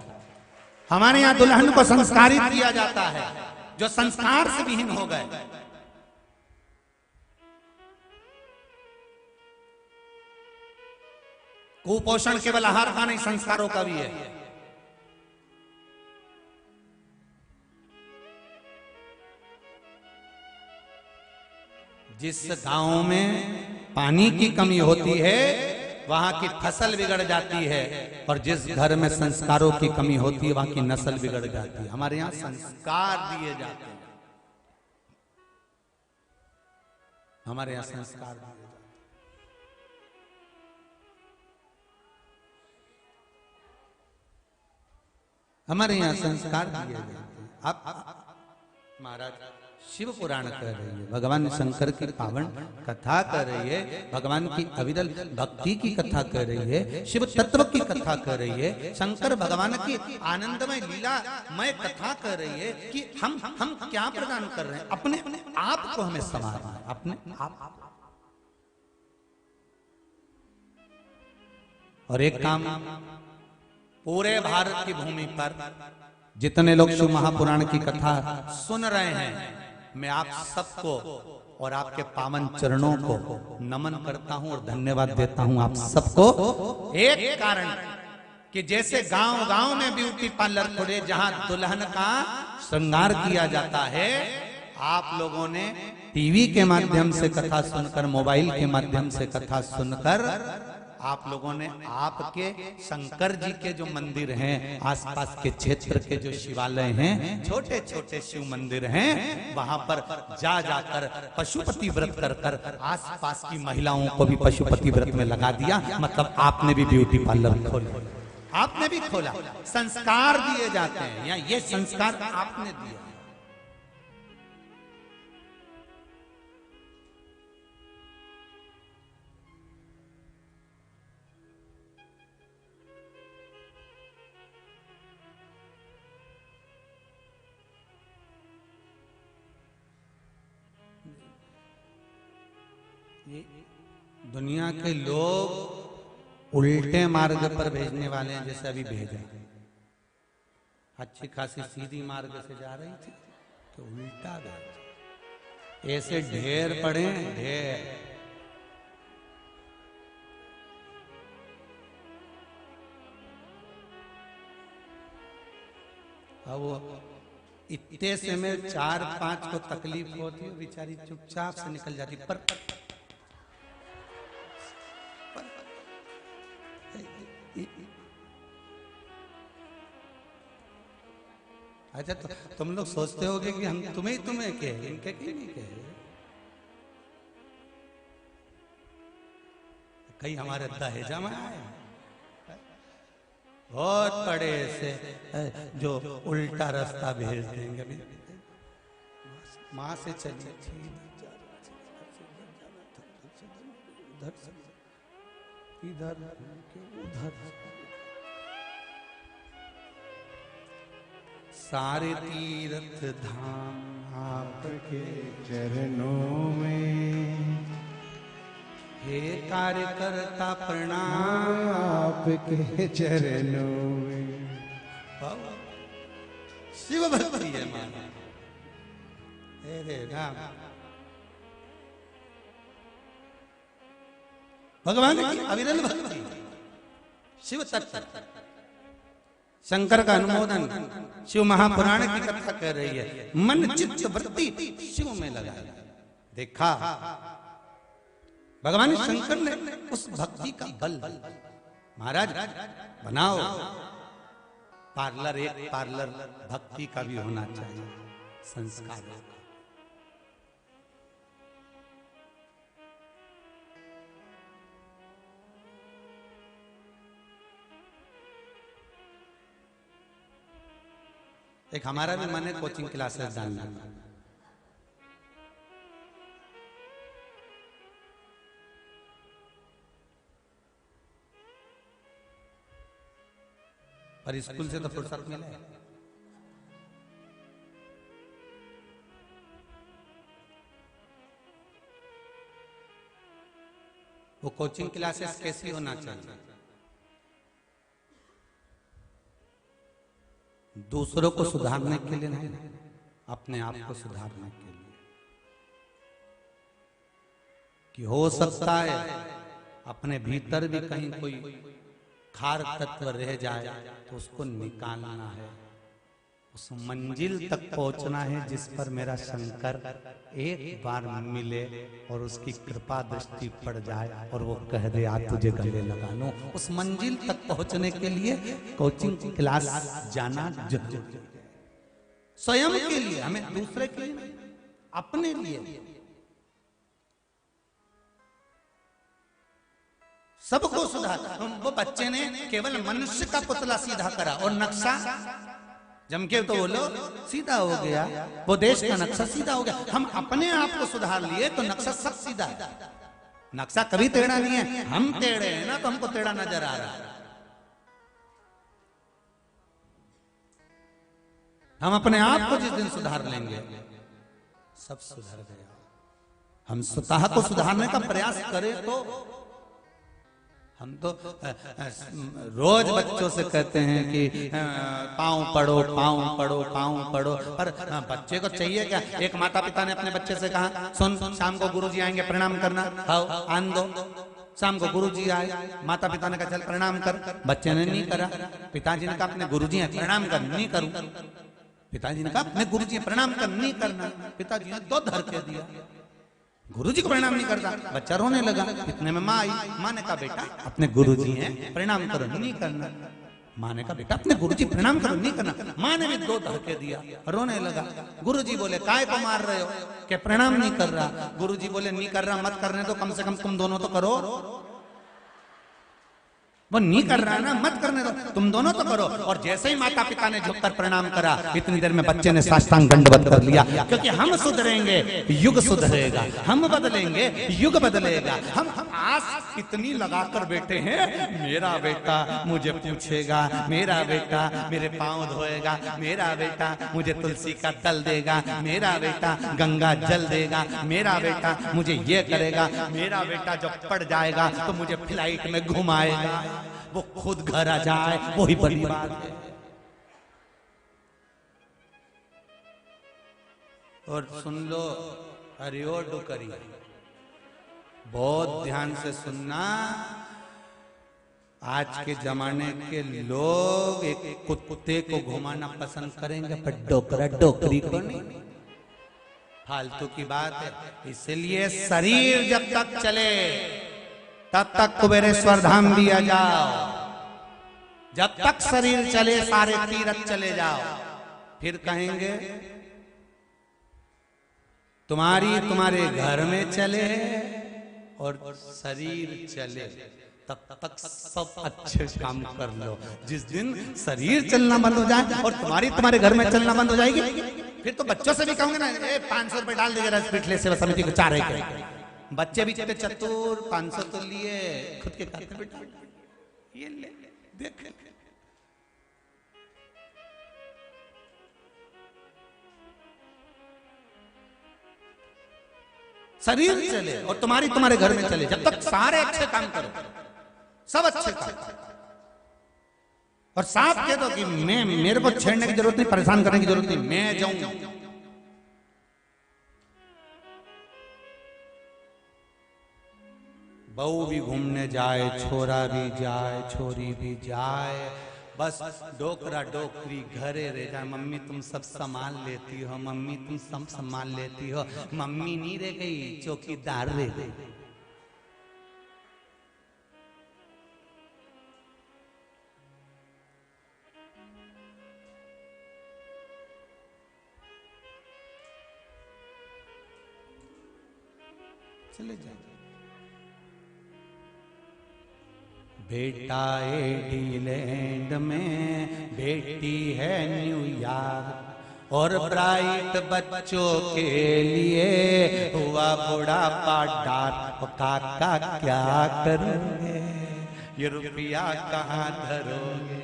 हमारे यहाँ दुल्हन को संस्कारित किया जाता है जो संस्कार से विहीन हो गए। कुपोषण केवल आहार का नहीं, संस्कारों का भी है। जिस गांव में पानी की कमी होती है वहां की फसल बिगड़ जाती है, और जिस घर में संस्कारों की कमी होती है वहां की नस्ल बिगड़ जाती है। हमारे यहाँ संस्कार दिए जाते हैं, हमारे यहाँ संस्कार दिए जाते हैं। हमारे यहाँ संस्कार दिए जाते हैं। आप महाराज शिव पुराण कह रही है, भगवान शंकर की पावन कथा कर रही है, भगवान की अविरल भक्ति की कथा कर रही है, शिव तत्व की कथा कर रही है, शंकर भगवान की आनंदमय लीलामय कथा कर रही है कि हम क्या प्रदान कर रहे हैं, अपने आप को हमें संवारना है, अपने आप। और एक काम पूरे भारत की भूमि पर जितने लोग शिव महापुराण की कथा सुन रहे हैं, मैं आप सबको और आपके पावन चरणों को नमन करता हूं और धन्यवाद देता हूं आप सबको। एक कारण कि जैसे गांव गांव में ब्यूटी पार्लर खुले जहां दुल्हन का श्रृंगार किया जाता है, आप लोगों ने टीवी के माध्यम से कथा सुनकर, मोबाइल के माध्यम से कथा सुनकर आप लोगों ने आपके शंकर जी के जो मंदिर हैं, आसपास के क्षेत्र के जो शिवालय हैं, छोटे छोटे शिव मंदिर हैं, वहां पर जा जाकर पशुपति व्रत कर कर आसपास की महिलाओं को भी पशुपति व्रत में लगा दिया। मतलब आपने भी ब्यूटी पार्लर खोला, आपने भी खोला। संस्कार दिए जाते हैं, या ये संस्कार आपने दिया। दुनिया के लोग उल्टे मार्ग पर भेजने वाले हैं, जैसे अभी भेजा। अच्छी खासी सीधी मार्ग से जा रही थी तो उल्टा भेज, ऐसे ढेर पड़े, ढेर। अब वो इतने से में 4-5 को तकलीफ होती है, बेचारी चुपचाप से निकल जाती। पर अच्छा, तो तुम लोग सोचते होगे कि हम तुम्हें कहे, इनके क्यों नहीं कहे? कहीं हमारे दहेजा में आए बहुत बड़े से जो उल्टा रास्ता भेज देंगे। माँ से चलिए इधर उधर, सारे तीर्थ धाम आपके चरणों में, हे कार्यकर्ता प्रणाम आपके चरणों में। शिव भक्ति है माना, हे राम। भगवान की अविरल भक्ति, शिव तत्व, शंकर का अनुमोदन, शिव महापुराण की कथा कर रही है। मन चित्त वृत्ति शिव में लगा। देखा भगवान शंकर ने उस भक्ति का बल, महाराज बनाओ पार्लर, एक पार्लर भक्ति का भी होना चाहिए, संस्कार का। एक हमारा भी मन है कोचिंग क्लासेस डालना, पर स्कूल से तो फुर्सत मिले। वो कोचिंग क्लासेस कैसी होना चाहिए? दूसरों को सुधारने के लिए नहीं, अपने आप को सुधारने के लिए। कि हो सकता है अपने भीतर भी कहीं कोई खार तत्व रह जाए तो उसको निकालना है, उस मंजिल तक पहुंचना है जिस पर मेरा शंकर एक बार मिले और उसकी कृपा दृष्टि पड़ जाए और वो कह दे आज तुझे गले लगा लो। उस मंजिल तक पहुंचने के लिए कोचिंग क्लास जाना जरूरी है, स्वयं के लिए, हमें दूसरे के लिए नहीं, अपने लिए। सबको सुधार। वो बच्चे ने केवल मनुष्य का पुतला सीधा करा और नक्शा जम के तो बोलो सीधा हो गया, वो देश का नक्शा सीधा हो गया। हम अपने आप को सुधार लिए तो नक्शा सब सीधा है। नक्शा कभी टेढ़ा नहीं है, हम टेढ़े हैं ना तो हमको टेढ़ा नजर आ रहा है। हम अपने आप को जिस दिन सुधार लेंगे सब सुधर गया। हम स्वतः को सुधारने का प्रयास करें तो हम तो रोज बच्चों से कहते हैं कि पाँव पढ़ो, पाँव पढ़ो, पाँव पढ़ो, पर बच्चे को चाहिए क्या? एक माता पिता ने अपने बच्चे से कहा सुन शाम को गुरुजी आएंगे प्रणाम करना, खाओ आन दो। शाम को गुरुजी आए, माता पिता ने कहा चल प्रणाम कर, बच्चे ने नहीं करा। पिताजी ने कहा अपने गुरुजी हैं प्रणाम कर, नहीं करूं। पिताजी ने कहा अपने गुरुजी हैं प्रणाम कर, नहीं करना। पिताजी ने दो धर के दिया। गुरुजी को प्रणाम नहीं करता। बच्चा रोने लगा। इतने में माँ आई। माँ ने कहा बेटा अपने गुरुजी हैं, प्रणाम करो। नहीं करना। माँ ने कहा बेटा अपने गुरुजी प्रणाम करो, नहीं करना। माँ ने भी 2 धक्के दिया, रोने लगा। गुरुजी बोले काय को मार रहे हो? क्या प्रणाम नहीं कर रहा? गुरुजी बोले नहीं कर रहा, मत करने तो कम से कम तुम दोनों तो करो। वो नहीं कर रहा ना, मत करने दो, तुम दोनों तो करो। और जैसे ही माता पिता ने झुककर प्रणाम करा, इतनी देर में बच्चे ने साष्टांग दंडवत कर लिया। क्योंकि हम सुधरेंगे, युग सुधरेगा। हम बदलेंगे, युग बदलेगा। हम आस इतनी लगाकर बैठे हैं, मेरा बेटा मुझे पूछेगा, मेरा बेटा मेरे पांव धोएगा, मेरा बेटा मुझे तुलसी का दल देगा, मेरा बेटा गंगा जल देगा, मेरा बेटा मुझे ये करेगा, मेरा बेटा जब पड़ जाएगा तो मुझे फ्लाइट में घुमाएगा। वो खुद घर आ जाए वही बड़ी बात है। और सुन लो हरिओ डुकरी, बहुत ध्यान से सुनना। आज के जमाने के लोग एक कुत्ते को घुमाना पसंद करेंगे, पर डोकरा डोकरी को नहीं। फालतू की बात है। इसलिए शरीर जब तक चले तब तक कुबेरेश्वर धाम भी आ जाओ। जब तक शरीर चले सारे तीर्थ चले जाओ। फिर कहेंगे तुम्हारे घर में चले और शरीर चले, तब तक सब अच्छे काम कर लो। जिस दिन शरीर चलना बंद हो जाए और तुम्हारे घर में चलना बंद हो जाएगी, फिर तो बच्चों से भी कहूंगे ना 500 रुपए डाल देगा पिछले सेवा समिति को 4 के। बच्चे भी चलते चतुर, 500 तो लिए, खुद के खाते में डाल, ये ले देख। शरीर चले और तुम्हारे घर में चले। जब तक सारे अच्छे काम करो, सब अच्छे काम, और साफ कह दो कि मेरे को छेड़ने की जरूरत नहीं, परेशान करने की जरूरत नहीं, मैं जाऊंगा। बहू भी घूमने जाए, छोरा भी जाए, छोरी भी जाए, बस डोकरा डोकरी घरे रह जाए। मम्मी तुम सब संभाल लेती हो, मम्मी तुम सब संभाल लेती हो। मम्मी नहीं रह गई, चौकीदार रह गई। चले जाए। बेटा एडीलैंड में, बेटी है न्यूयॉर्क, और ब्राइट बच्चों के लिए हुआ बुढ़ापा डार्क। काका क्या करोगे, ये रुपया कहाँ धरोगे?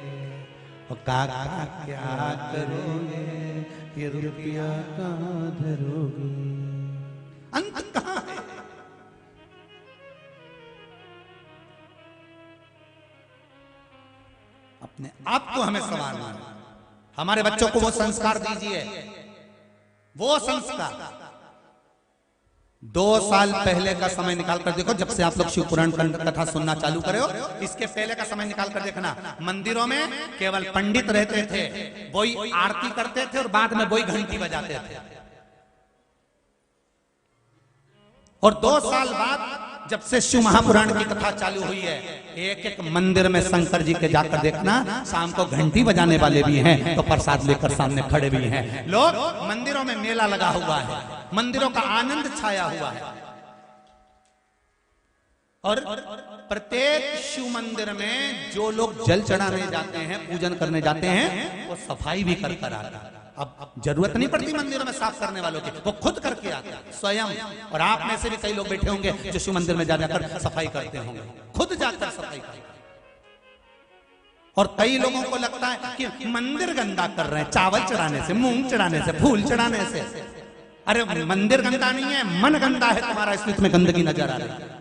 काका क्या करोगे, ये रुपया कहाँ धरोगे? अंत कहाँ है? अपने आप को हमें संवारना है। हमारे बच्चों को वो संस्कार दीजिए, वो संस्कार। 2 साल पहले का समय निकाल कर देखो, जब से आप लोग शिव पुराण कथा सुनना चालू करे हो, इसके पहले का समय निकाल कर देखना। मंदिरों में केवल पंडित रहते थे, वही आरती करते थे और बाद में वही घंटी बजाते थे। और 2 साल बाद जब से शिव महापुराण की कथा चालू हुई है, एक मंदिर में शंकर जी के जाकर देखना, शाम को घंटी बजाने वाले भी हैं तो प्रसाद लेकर सामने खड़े भी हैं। लोग मंदिरों में मेला लगा हुआ है, मंदिरों का आनंद छाया हुआ है। और प्रत्येक शिव मंदिर में जो लोग जल चढ़ाने जाते हैं, पूजन करने जाते हैं, वो सफाई भी कर कर आता है। अब जरूरत नहीं पड़ती मंदिरों में साफ करने वालों की, वो खुद करके आते हैं स्वयं। और आप में से भी कई लोग बैठे होंगे जो शिव मंदिर में जाकर सफाई करते होंगे, खुद जाकर सफाई करते। और कई लोगों को लगता है कि मंदिर गंदा कर रहे हैं चावल चढ़ाने से, मूंग चढ़ाने से, फूल चढ़ाने से। अरे मंदिर गंदा नहीं है, मन गंदा है तुम्हारा, इसलिए तुम्हें गंदगी नजर आ रही है।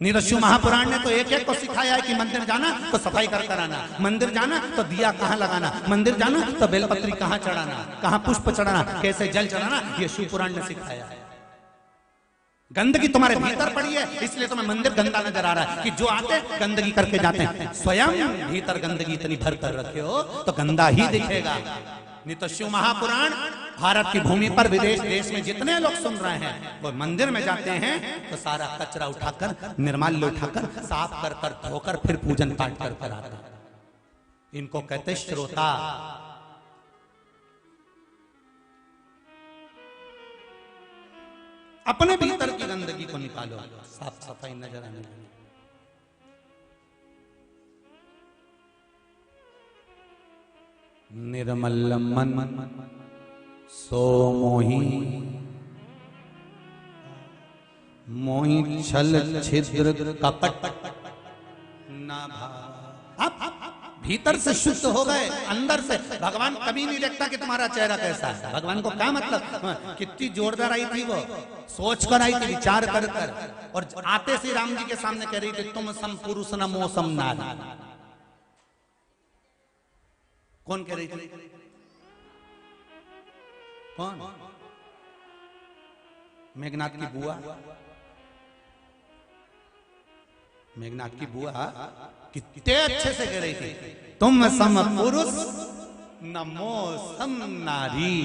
शिव महापुराण ने तो एक एक को सिखाया है कि मंदिर जाना तो सफाई कर कर आना, मंदिर जाना तो दिया कहाँ लगाना, मंदिर जाना तो बेलपत्री कहाँ चढ़ाना, कहाँ पुष्प चढ़ाना, कैसे जल चढ़ाना, ये शिव पुराण ने सिखाया है। गंदगी तुम्हारे भीतर पड़ी है, इसलिए तुम्हें मंदिर गंदा नजर आ रहा है कि जो आते गंदगी करके जाते हैं। स्वयं भीतर गंदगी इतनी भर कर रखे हो तो गंदा ही दिखेगा। नहीं तो शिव महापुराण भारत की भूमि पर विदेश देश में जितने लोग सुन रहे हैं वो मंदिर में जाते हैं तो सारा कचरा उठाकर, निर्माल्य उठाकर, साफ कर कर धोकर फिर पूजन पाठ कर कर आता है। इनको कहते श्रोता। अपने भीतर की गंदगी को निकालो, साफ सफाई नजर आने लगे। निर्मल मन सो मोही, मोही छल छिद्र कपट ना भाव। आप भीतर से शुद्ध हो गए, अंदर से। भगवान कभी नहीं देखता कि तुम्हारा चेहरा कैसा है। भगवान को क्या मतलब, कितनी जोरदार आई थी वो, सोच कर आई थी, विचार कर कर। और आते श्री राम जी के सामने कह रही थी तुम सम पुरुष न मौसम नारी। कौन कह रही थी? कौन? मेघनाथ की बुआ। मेघनाथ की बुआ कितने अच्छे से कह रही थी तुम सम पुरुष न मौसम नारी।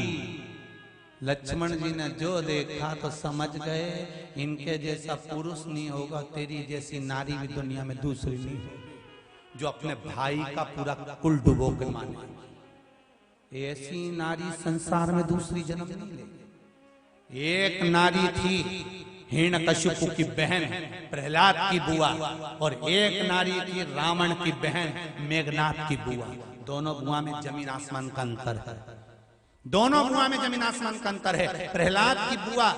लक्ष्मण जी ने जो देखा तो समझ गए इनके जैसा पुरुष नहीं होगा, तेरी जैसी नारी भी दुनिया में दूसरी नहीं होगी जो अपने भाई का पूरा कुल डुबो के माने। ऐसी नारी संसार में दूसरी जन्म नहीं लेगी। एक नारी थी हिरण्यकशिपु की बहन प्रहलाद की बुआ, और एक नारी थी रावण की बहन मेघनाथ की बुआ। दोनों बुआ में जमीन आसमान का अंतर है। दोनों बुआ में जमीन आसमान का अंतर है। प्रहलाद की बुआ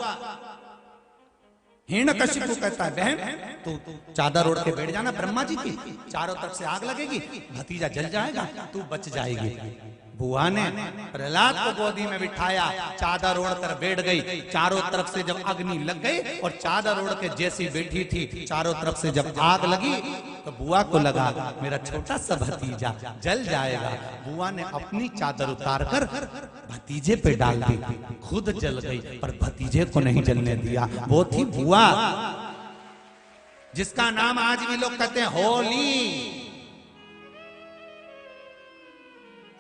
हिरण्यकशिपु कहता है बहन तू चादर ओढ़ के बैठ जाना ब्रह्मा जी की, चारों तरफ से आग लगेगी, भतीजा जल जाएगा, तू बच जाएगी। बुआ ने प्रहलाद को गोदी में बिठाया, चादर ओढ़कर बैठ गई। चारों तरफ से जब अग्नि लग गई और चादर ओढ़ के जैसी बैठी थी, चारों तरफ से जब आग लगी तो बुआ को लगा मेरा छोटा सा भतीजा जल जाएगा। बुआ ने अपनी चादर उतारकर भतीजे पे डाल दी, खुद जल गई पर भतीजे को नहीं जलने दिया। वो थी बुआ जिसका नाम आज भी लोग कहते हैं होली।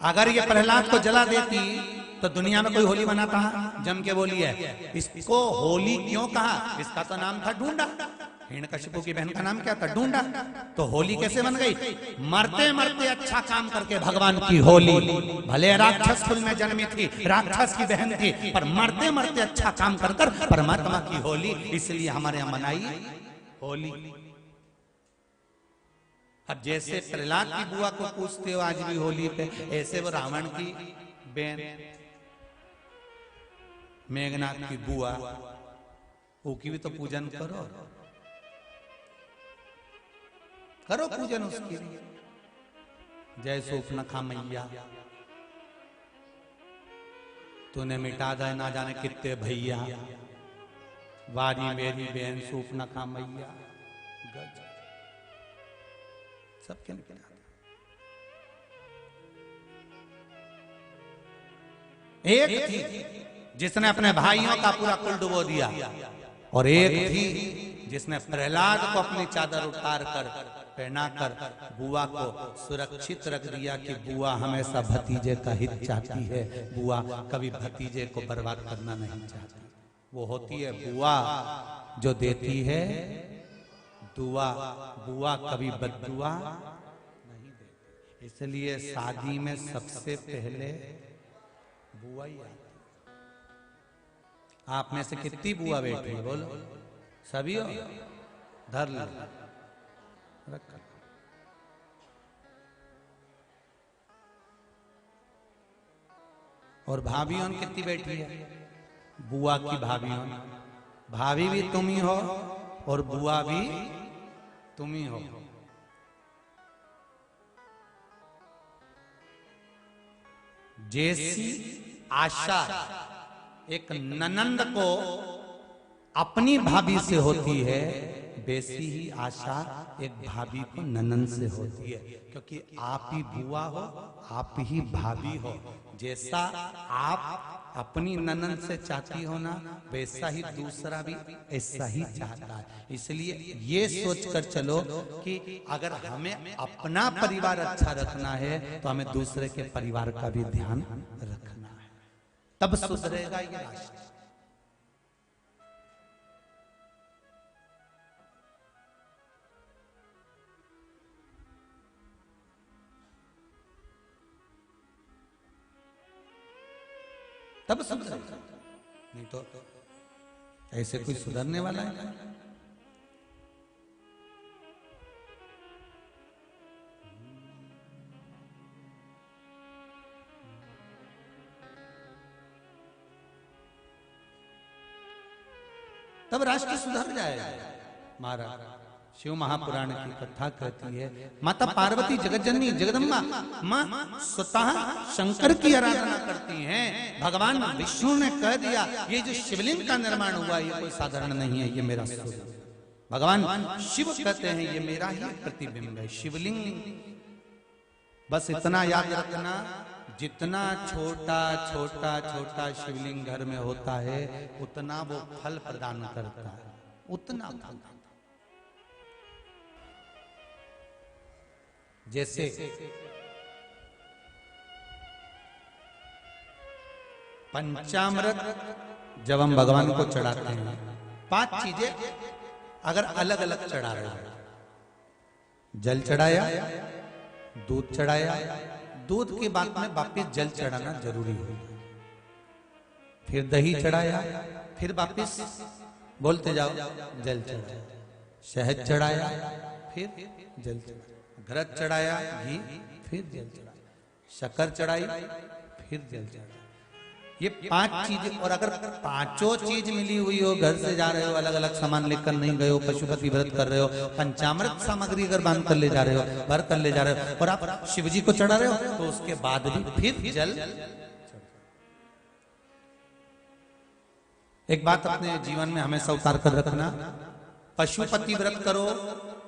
अगर ये प्रहलाद को जला देती तो दुनिया में कोई होली मनाता? जम के बोली है। इसको होली क्यों कहा? इसका तो नाम था ढूंढा। हिरण्यकशिपु की बहन का नाम क्या था? ढूंढा। तो होली कैसे बन गई? मरते मरते अच्छा काम करके भगवान की होली। भले राक्षस कुल में जन्मी थी, राक्षस की बहन थी, पर मरते मरते अच्छा काम कर कर परमात्मा की होली, इसलिए हमारे यहां मनाई होली। अब जैसे प्रहलाद की बुआ को पूछते हो आज भी होली पे, ऐसे वो रावण की बहन मेघनाथ की बुआ, वो की भी तो पूजन करो, करो पूजन उसकी। जय सूपनखा मैया तूने मिटा दे ना जाने कितने भैया, वारी मेरी बहन सूपनखा मैया। गज सबके निकल एक थी जिसने अपने भाइयों का पूरा कुल डुबो दिया, और एक थी जिसने प्रहलाद को अपनी चादर उतार कर पहना कर बुआ को सुरक्षित रख दिया कि बुआ हमेशा भतीजे का हित चाहती है, बुआ कभी भतीजे को बर्बाद करना नहीं चाहती। वो होती है बुआ जो देती है दुआ, बुआ कभी बद्दुआ नहीं देती। इसलिए शादी में सबसे पहले बुआ ही आती। आप में से कितनी बुआ बैठी है बोलो? सभी हो? धर लो, रख। और भाभियों कितनी बैठी है? बुआ की भाभियों, भाभी भी तुम ही हो और बुआ भी तुम ही हो। जैसी आशा एक ननंद को अपनी भाभी से होती है, वैसी ही आशा एक भाभी को ननंद से होती है, क्योंकि आप ही बुआ हो, आप ही भाभी हो। जैसा आप अपनी ननंद से चाहती हो ना, वैसा ही दूसरा भी ऐसा ही चाहता है। इसलिए ये सोचकर चलो कि अगर हमें अपना परिवार अच्छा रखना है तो हमें दूसरे के परिवार का भी ध्यान रखना है। तब सुधरेगा ये राष्ट्र। तब सुधरेगा, नहीं तो ऐसे कोई सुधरने वाला है? तब राष्ट्र सुधर जाएगा। महाराज शिव महापुराण की कथा कहती है, माता पार्वती जगतजननी जगदम्बा मां स्वतः शंकर की आराधना करती हैं। भगवान विष्णु ने कह दिया ये जो शिवलिंग का निर्माण हुआ ये कोई साधारण नहीं है, ये मेरा स्वरूप। भगवान शिव कहते हैं ये मेरा ही प्रतिबिंब है शिवलिंग। बस इतना याद रखना, जितना छोटा छोटा छोटा शिवलिंग घर में होता है उतना वो फल प्रदान करता है, उतना फल। जैसे पंचामृत जब हम भगवान को चढ़ाते हैं, 5 चीजें अगर अलग अलग चढ़ा रहे हैं, जल चढ़ाया, दूध चढ़ाया, दूध के बाद में वापिस जल चढ़ाना जरूरी है, फिर दही चढ़ाया, फिर वापिस बोलते जाओ जल चढ़ाया, शहद चढ़ाया, फिर जल चढ़ाया, घृत चढ़ाया, घी, फिर जल चढ़ाया, शक्कर चढ़ाई, फिर जल चढ़ाया। ये 5 चीजें, और अगर 5 चीज मिली हुई हो, घर से जा रहे हो, अलग अलग सामान लेकर नहीं गए हो, पशुपति व्रत कर रहे हो, पंचामृत सामग्री अगर बांध कर ले जा रहे हो, भर कर ले जा रहे हो, और आप शिव जी को चढ़ा रहे हो, तो उसके बाद भी फिर जल। एक बात अपने जीवन में हमेशा उतार कर रखना, पशुपति व्रत करो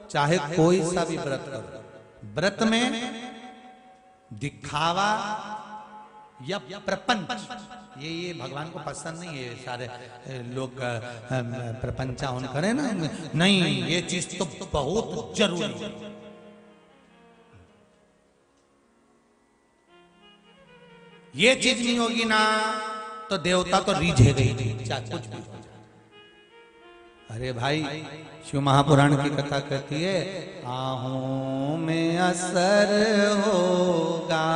चाहे कोई सा भी व्रत करो, व्रत में दिखावा या प्रपंच ये भगवान को पसंद नहीं है। सारे लोग प्रपंचा होने करें ना, नहीं ये चीज तो बहुत जरूरी है। ये चीज नहीं होगी ना तो देवता तो रीझेगा ही, चाहे कुछ भी हो जाए। अरे भाई शिव महापुराण की कथा कहती है, आहों में असर होगा,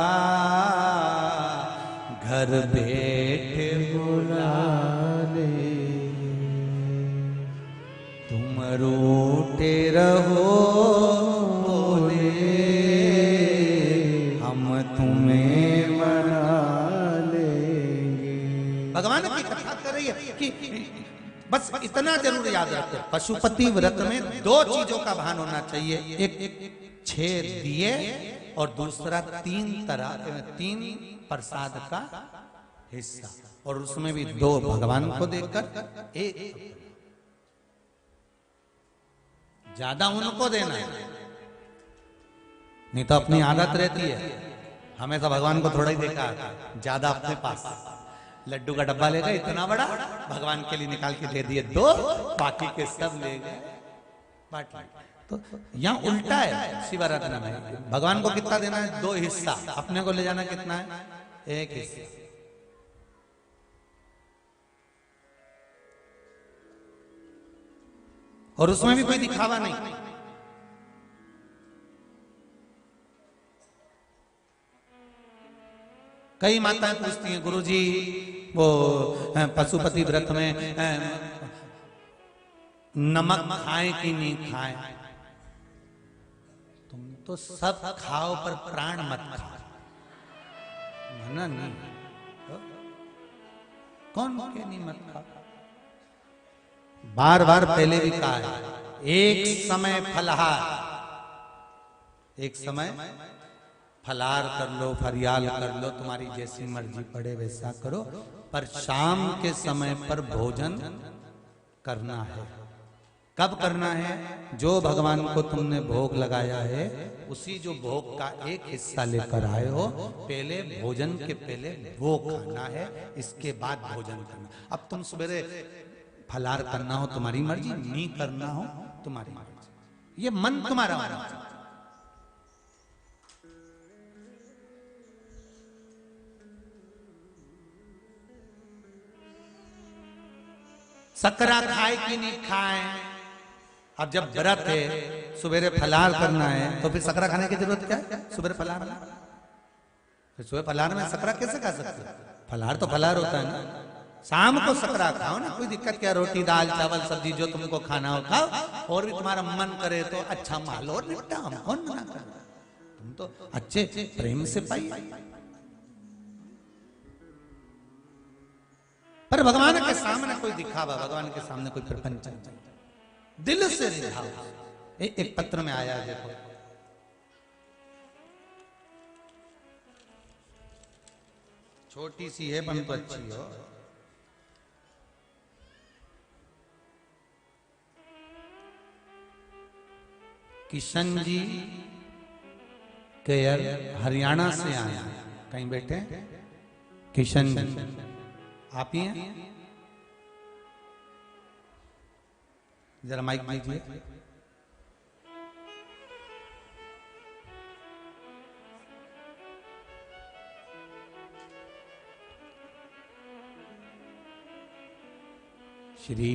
घर बैठे बुला ले, तुम रूठे रहो बोले, हम तुम्हें मना लेंगे। भगवान की कथा कर रही है कि बस इतना जरूर याद रखो, पशुपति व्रत में 2 चीजों का भान होना चाहिए, एक 6 दिए और दूसरा 3 प्रसाद का हिस्सा, और उसमें भी 2 भगवान को देकर, एक ज्यादा उनको देना है। नहीं तो अपनी आदत रहती है हमेशा भगवान को थोड़ा ही देखा, ज्यादा अपने पास। लड्डू का डब्बा ले गए इतना बड़ा, भगवान के लिए निकाल के दे दिए 2, बाकी के सब ले गए बांट। तो यहाँ उल्टा है शिवरात्रि में, भगवान को कितना देना है? 2 हिस्सा, अपने को ले जाना कितना है? 1 हिस्सा। और उसमें भी कोई दिखावा नहीं। कई माताएं पूछती हैं, गुरुजी वो पशुपति व्रत में नमक खाएं कि नहीं खाएं? तुम तो सब खाओ पर प्राण मत खाओ, मना नहीं। कौन के नहीं मत खाओ? बार बार पहले भी कहा है, एक समय फलहार, एक समय फलार कर लो, फरियाल कर लो, तुम्हारी जैसी मर्जी पड़े वैसा करो, पर शाम के समय पर भोजन करना है। कब करना है? जो भगवान को तुमने भोग लगाया है उसी जो भोग का एक हिस्सा लेकर आए हो, पहले भोजन के पहले वो खाना है, इसके बाद भोजन करना। अब तुम सवेरे फलार करना हो तुम्हारी मर्जी, नहीं करना हो तुम्हारी मर्जी, ये मन तुम्हारा होना चाहिए। सकरा खाए कि नहीं खाए। अब जब व्रत है, सुबेरे फलार करना है, तो फिर सकरा खाने की जरूरत क्या है? सुबेरे फलार, फिर सुबह फलार में सकरा कैसे खा सकते? फलार तो फलार होता है ना। शाम को सकरा खाओ ना, कोई दिक्कत क्या? रोटी दाल चावल सब्जी जो तुमको खाना हो खाओ, और भी तुम्हारा मन करे तो अच्छा माल और निपटा, हम कौन मना कर? तुम तो अच्छे प्रेम से पाइए। पर भगवान के सामने कोई दिखावा, भगवान के सामने कोई प्रपंच नहीं, दिल से रिझाओ। एक पत्र में आया, देखो, छोटी सी है परंतु अच्छी हो। किशन जी केयर हरियाणा से आए, कहीं बैठे किशन जी, आप ही हैं? जरा माइक दीजिए। श्री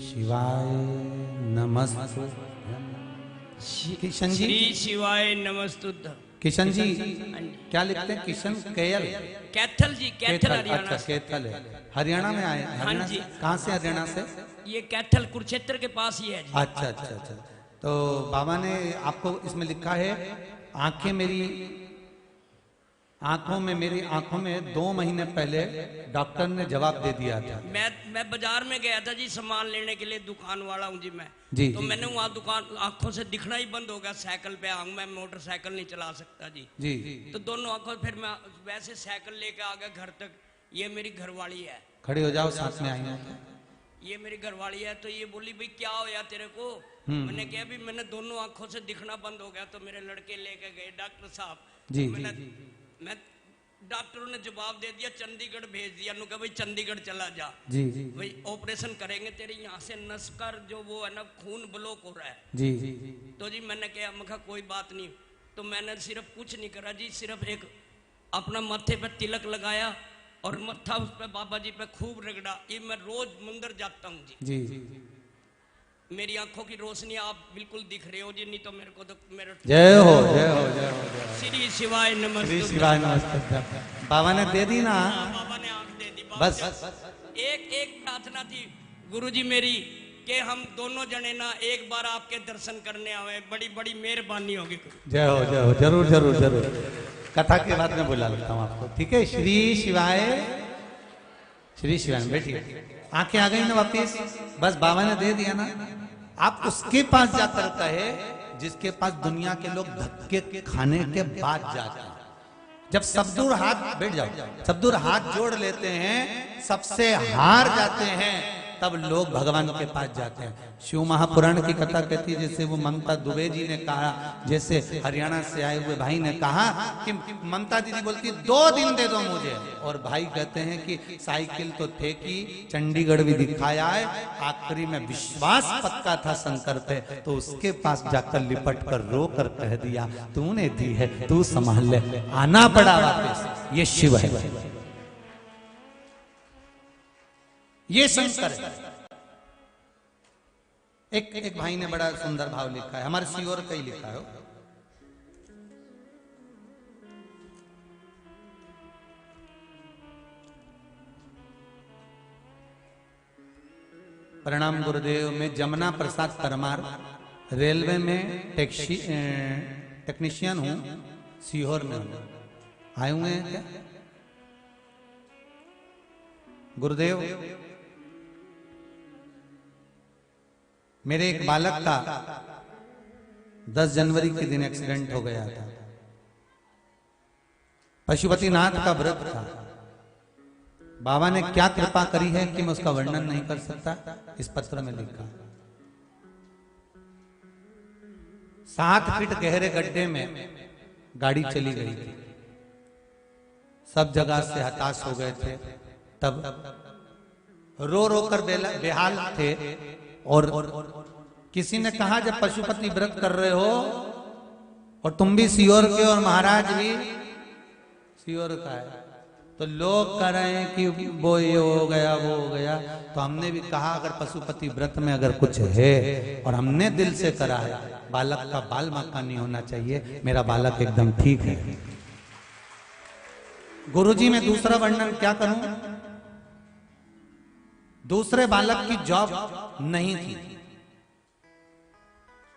शिवाय नमस्तु। किशन जी, श्री शिवाय नमस्तुद्ध। किशन जी क्या लिखते हैं? किशन केयल, कैथल जी, कैथल हरियाणा अच्छा, से। कैथल है, हरियाणा में आए? हरियाणा जी। से? कहाँ से हरियाणा से? ये कैथल कुरुक्षेत्र के पास ही है जी। अच्छा अच्छा अच्छा। तो बाबा ने आपको इसमें लिखा है, आंखें मेरी आंखों में, मेरी आंखों में 2 महीने पहले डॉक्टर ने जवाब दे दिया था। मैं बाजार में गया था जी सामान लेने के लिए, दुकान वाला हूँ जी मैं। जी, तो जी, मैंने वहाँ दुकान, आंखों से दिखना ही बंद हो गया। साइकिल पे आऊँ, मैं मोटरसाइकिल नहीं चला सकता जी। जी, तो दोनों आंखों, फिर मैं वैसे साइकिल लेके आ गया घर तक। ये मेरी घरवाली है। खड़े हो जाओ, साथ में आई हैं। ये मेरी घरवाली है। तो ये बोली, भाई क्या हो या तेरे को? मैंने कहा भी मैंने दोनों आंखों से दिखना बंद हो गया। तो मेरे लड़के लेके गए डॉक्टर साहब जी, मैं डॉक्टरों ने जवाब दे दिया, चंडीगढ़ भेज दिया। नु कहा भाई चंडीगढ़ चला जा, जी, भाई ऑपरेशन करेंगे तेरे यहाँ से नस कर जो वो है ना खून ब्लॉक हो रहा है। जी, तो जी मैंने कहा, मैं कहा कोई बात नहीं। तो मैंने सिर्फ कुछ नहीं करा जी, सिर्फ एक अपना माथे पे तिलक लगाया और मत्था उस पे बाबा जी पे खूब रगड़ा। ये मैं रोज मंदिर जाता हूँ जी। जी। मेरी आंखों की रोशनी आप बिल्कुल दिख रहे हो जी, नहीं तो मेरे को तो मेरे जय हो, जय हो, जय हो, जय हो। श्री शिवाय नमस्ते। श्री शिवाय नमस्ते। बाबा ने दे दी ना, बाबा ने आंख दे दी। बाबा बस। एक प्रार्थना थी गुरुजी मेरी, कि हम दोनों जने ना एक बार आपके दर्शन करने आवे, बड़ी बड़ी मेहरबानी होगी। जय हो, जय हो, जरूर जरूर जरूर। कथा के बाद में बुला लेता हूँ आपको, ठीक है? श्री शिवाय, श्री शिवाय। बैठिए, आंखें आ गई ना वापिस? बस बाबा ने दे दिया ना। आप उसके पास जाकर कहे जिसके पास दुनिया के लोग धक्के खाने के बाद जाते हैं। जब सब दूर हाथ, बैठ जाओ, सब दूर हाथ जोड़ लेते हैं, सबसे हार जाते हैं, तब लोग भगवान के पास जाते हैं। शिव महापुराण की कथा कहती है, जैसे वो ममता दुबे जी ने कहा, जैसे हरियाणा से आए हुए भाई ने कहा कि ममता दीदी बोलती 2 दिन दे दो मुझे, और भाई कहते हैं कि साइकिल तो थे कि चंडीगढ़ भी दिखाया है, आखिरी में विश्वास पक्का था शंकर पे, तो उसके पास जाकर लिपट कर रो कर कह दिया, तूने दी है तू संभाल ले, आना पड़ा वापस। ये शिव है, ये शंकर है। एक भाई ने बड़ा सुंदर भाव लिखा है, हमारे सीओर का ही लिखा है। प्रणाम गुरुदेव, मैं जमुना प्रसाद परमार, रेलवे में टेक्नीशियन हूं, सीहोर में हूं। आए हुए हैं क्या गुरुदेव? मेरे एक बालक का 10 जनवरी के दिन एक्सीडेंट हो गया था। पशुपतिनाथ का व्रत था। बाबा ने क्या कृपा करी है कि मैं उसका वर्णन नहीं कर सकता। इस पत्र में लिखा, 7 फीट गहरे गड्ढे में गाड़ी चली गई थी, सब जगह से हताश हो गए थे। तब रो रो कर बेहाल थे, और किसी ने कहा, जब पशुपति व्रत कर रहे हो और तुम भी सीहोर के और महाराज भी सीहोर का है, तो लोग कह रहे हैं कि वो ये हो गया वो हो गया। तो हमने भी कहा अगर पशुपति व्रत में अगर कुछ है और हमने दिल से करा है, बालक का बाल मक्का नहीं होना चाहिए, मेरा बालक एकदम ठीक है। गुरुजी मैं दूसरा वर्णन क्या करूं, दूसरे बालक की जॉब नहीं थी,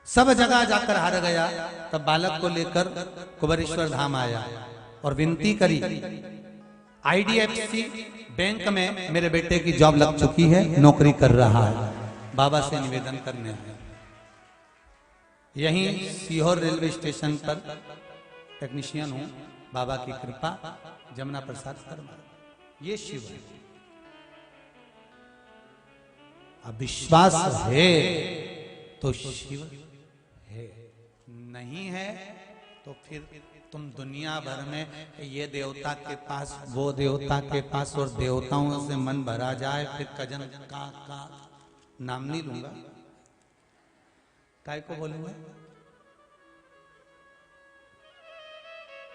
सब जगह जाकर हार गया। तब बालक को लेकर कुबेरेश्वर धाम आया और विनती करी, IDFC बैंक में मेरे बेटे की जॉब लग चुकी है, नौकरी कर रहा है, बाबा से निवेदन करने आया। यहीं सीहोर रेलवे स्टेशन पर टेक्नीशियन हूं, बाबा की कृपा, जमुना प्रसाद शर्मा, ये शिव है। अब विश्वास है तो शिव है, नहीं है तो फिर तुम दुनिया भर में ये देवता के पास वो देवता के पास और देवताओं से मन भरा जाए, फिर कजन का नाम नहीं लूंगा, काय को बोलूंगा,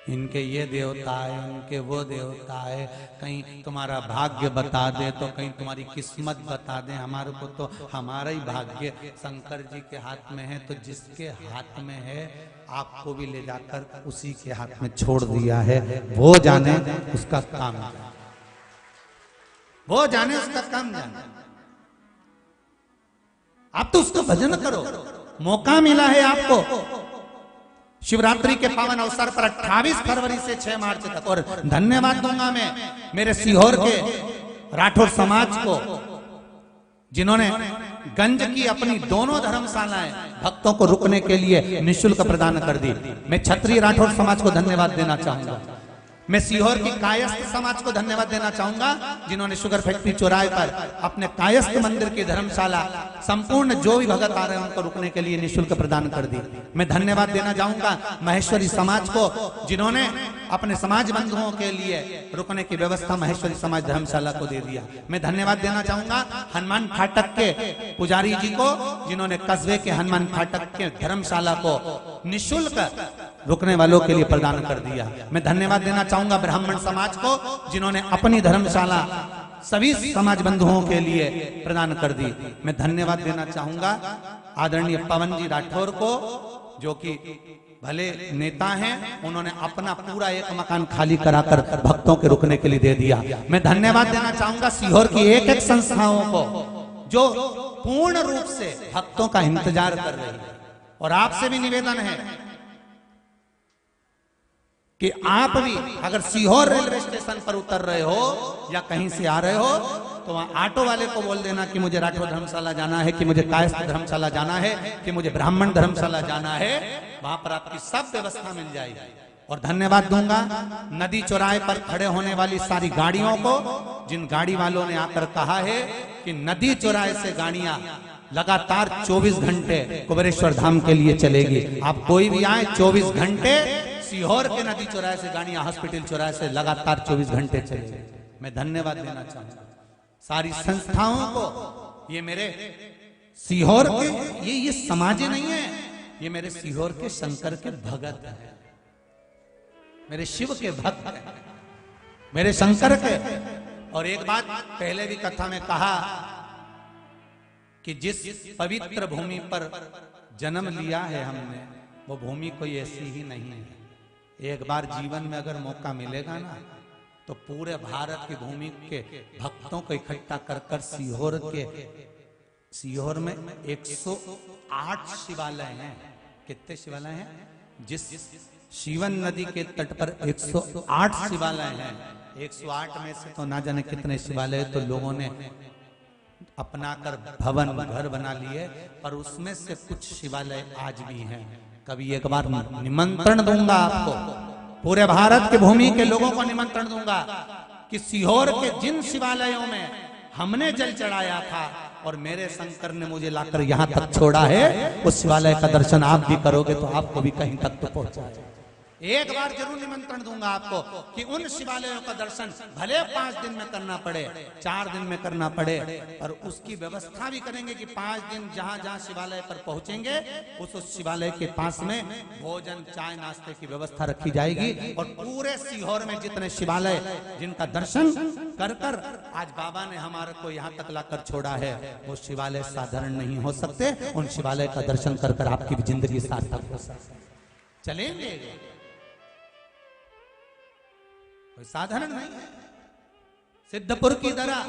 इनके ये देवता है उनके वो देवता है, कहीं तुम्हारा भाग्य बता दे तो कहीं तुम्हारी किस्मत बता दे। हमारे को तो हमारा ही भाग्य शंकर जी के हाथ में है, तो जिसके हाथ में है आपको भी ले जाकर उसी के हाथ में छोड़ दिया है, वो जाने उसका काम जाने, वो जाने उसका काम जाने। आप तो उसका भजन करो, मौका मिला है आपको शिवरात्रि के पावन अवसर पर 28 फरवरी से 6 मार्च तक। और धन्यवाद दूंगा मैं मेरे सीहोर के राठौर समाज को, जिन्होंने गंज की अपनी दोनों धर्मशालाएं भक्तों को रुकने के लिए निःशुल्क प्रदान कर दी। मैं क्षत्रिय राठौर समाज को धन्यवाद देना चाहूंगा। मैं सीहोर की कायस्थ समाज को धन्यवाद देना चाहूंगा, जिन्होंने शुगर फैक्ट्री चौराहे पर अपने कायस्थ मंदिर की धर्मशाला संपूर्ण जो भी भगत आ रहे हैं उनको रुकने के लिए निःशुल्क प्रदान कर दी। मैं धन्यवाद देना चाहूंगा महेश्वरी समाज को, जिन्होंने अपने समाज बंधुओं के लिए रुकने की व्यवस्था महेश्वरी समाज धर्मशाला को दे दिया। मैं धन्यवाद देना चाहूंगा हनुमान फाटक के पुजारी जी को, जिन्होंने कस्बे के हनुमान फाटक के धर्मशाला को निःशुल्क रुकने वालों के लिए प्रदान कर दिया। मैं धन्यवाद देना चाहूंगा ब्राह्मण समाज को, जिन्होंने अपनी धर्मशाला सभी समाज बंधुओं के लिए प्रदान कर दी। मैं धन्यवाद देना चाहूंगा आदरणीय पवन जी राठौर को, जो कि भले नेता हैं, उन्होंने अपना पूरा एक मकान खाली कराकर भक्तों के रुकने के लिए दे दिया। मैं धन्यवाद देना चाहूंगा सीहोर की एक एक संस्थाओं को, जो पूर्ण रूप से भक्तों का इंतजार कर रही है। और आपसे भी निवेदन है कि आप भी अगर सीहोर रेलवे स्टेशन पर उतर रहे हो या कहीं से आ रहे हो, तो वहां ऑटो वाले को बोल देना कि मुझे राठौर धर्मशाला जाना है, कि मुझे कायस्थ धर्मशाला जाना है, कि मुझे ब्राह्मण धर्मशाला जाना है। वहां पर आपकी सब व्यवस्था मिल जाएगी। और धन्यवाद दूंगा नदी चौराहे पर खड़े होने वाली सारी गाड़ियों को, जिन गाड़ी वालों ने आकर कहा है कि नदी चौराहे से गाड़ियां लगातार 24 घंटे कुबेरेश्वर धाम के लिए चलेगी। आप कोई भी आए 24 घंटे सीहोर के नदी चौराहे से गाड़ियां हॉस्पिटल चौराहे से लगातार 24 घंटे चलेगी। मैं धन्यवाद देना चाहूंगा सारी संस्थाओं को। ये मेरे सीहोर के ये समाज नहीं है, ये मेरे सीहोर के शंकर के भगत हैं, मेरे शिव के भक्त हैं, मेरे शंकर के। और एक बात पहले भी कथा में कहा कि जिस पवित्र भूमि पर जन्म लिया है हमने, वो भूमि कोई ऐसी ही नहीं है। एक बार जीवन में अगर मौका मिलेगा ना, तो पूरे भारत की भूमि के भक्तों को इकट्ठा कर कर सीहोर में 108 शिवालय हैं। कितने शिवालय हैं? जिस शिवन नदी के तट पर 108 शिवालय हैं। 108 में से तो ना जाने कितने शिवालय तो लोगों ने अपना कर भवन घर बना लिए, पर उसमें से कुछ शिवालय आज भी हैं। कभी एक बार निमंत्रण दूंगा आपको, पूरे भारत के भूमि के लोगों को निमंत्रण दूंगा कि सीहोर के जिन शिवालयों में हमने जल चढ़ाया था और मेरे शंकर ने मुझे लाकर यहां तक छोड़ा है, उस शिवालय का दर्शन आप भी करोगे तो आपको भी कहीं तक तो पहुंचाए। एक बार जरूर निमंत्रण दूंगा आपको कि उन शिवालयों का दर्शन भले 5 दिन में करना पड़े, 4 दिन में करना पड़े, और उसकी व्यवस्था भी करेंगे कि 5 दिन जहां जहां शिवालय पर पहुंचेंगे उस शिवालय के पास में भोजन चाय नाश्ते की व्यवस्था रखी जाएगी। और पूरे सीहोर में जितने शिवालय जिनका दर्शन कर कर आज बाबा ने हमारे को यहाँ तक लाकर छोड़ा है, वो शिवालय साधारण नहीं हो सकते। उन शिवालय का दर्शन कर कर आपकी भी जिंदगी सार्थक हो सकती। चलेंगे, कोई साधारण नहीं है। सिद्धपुर की दरा,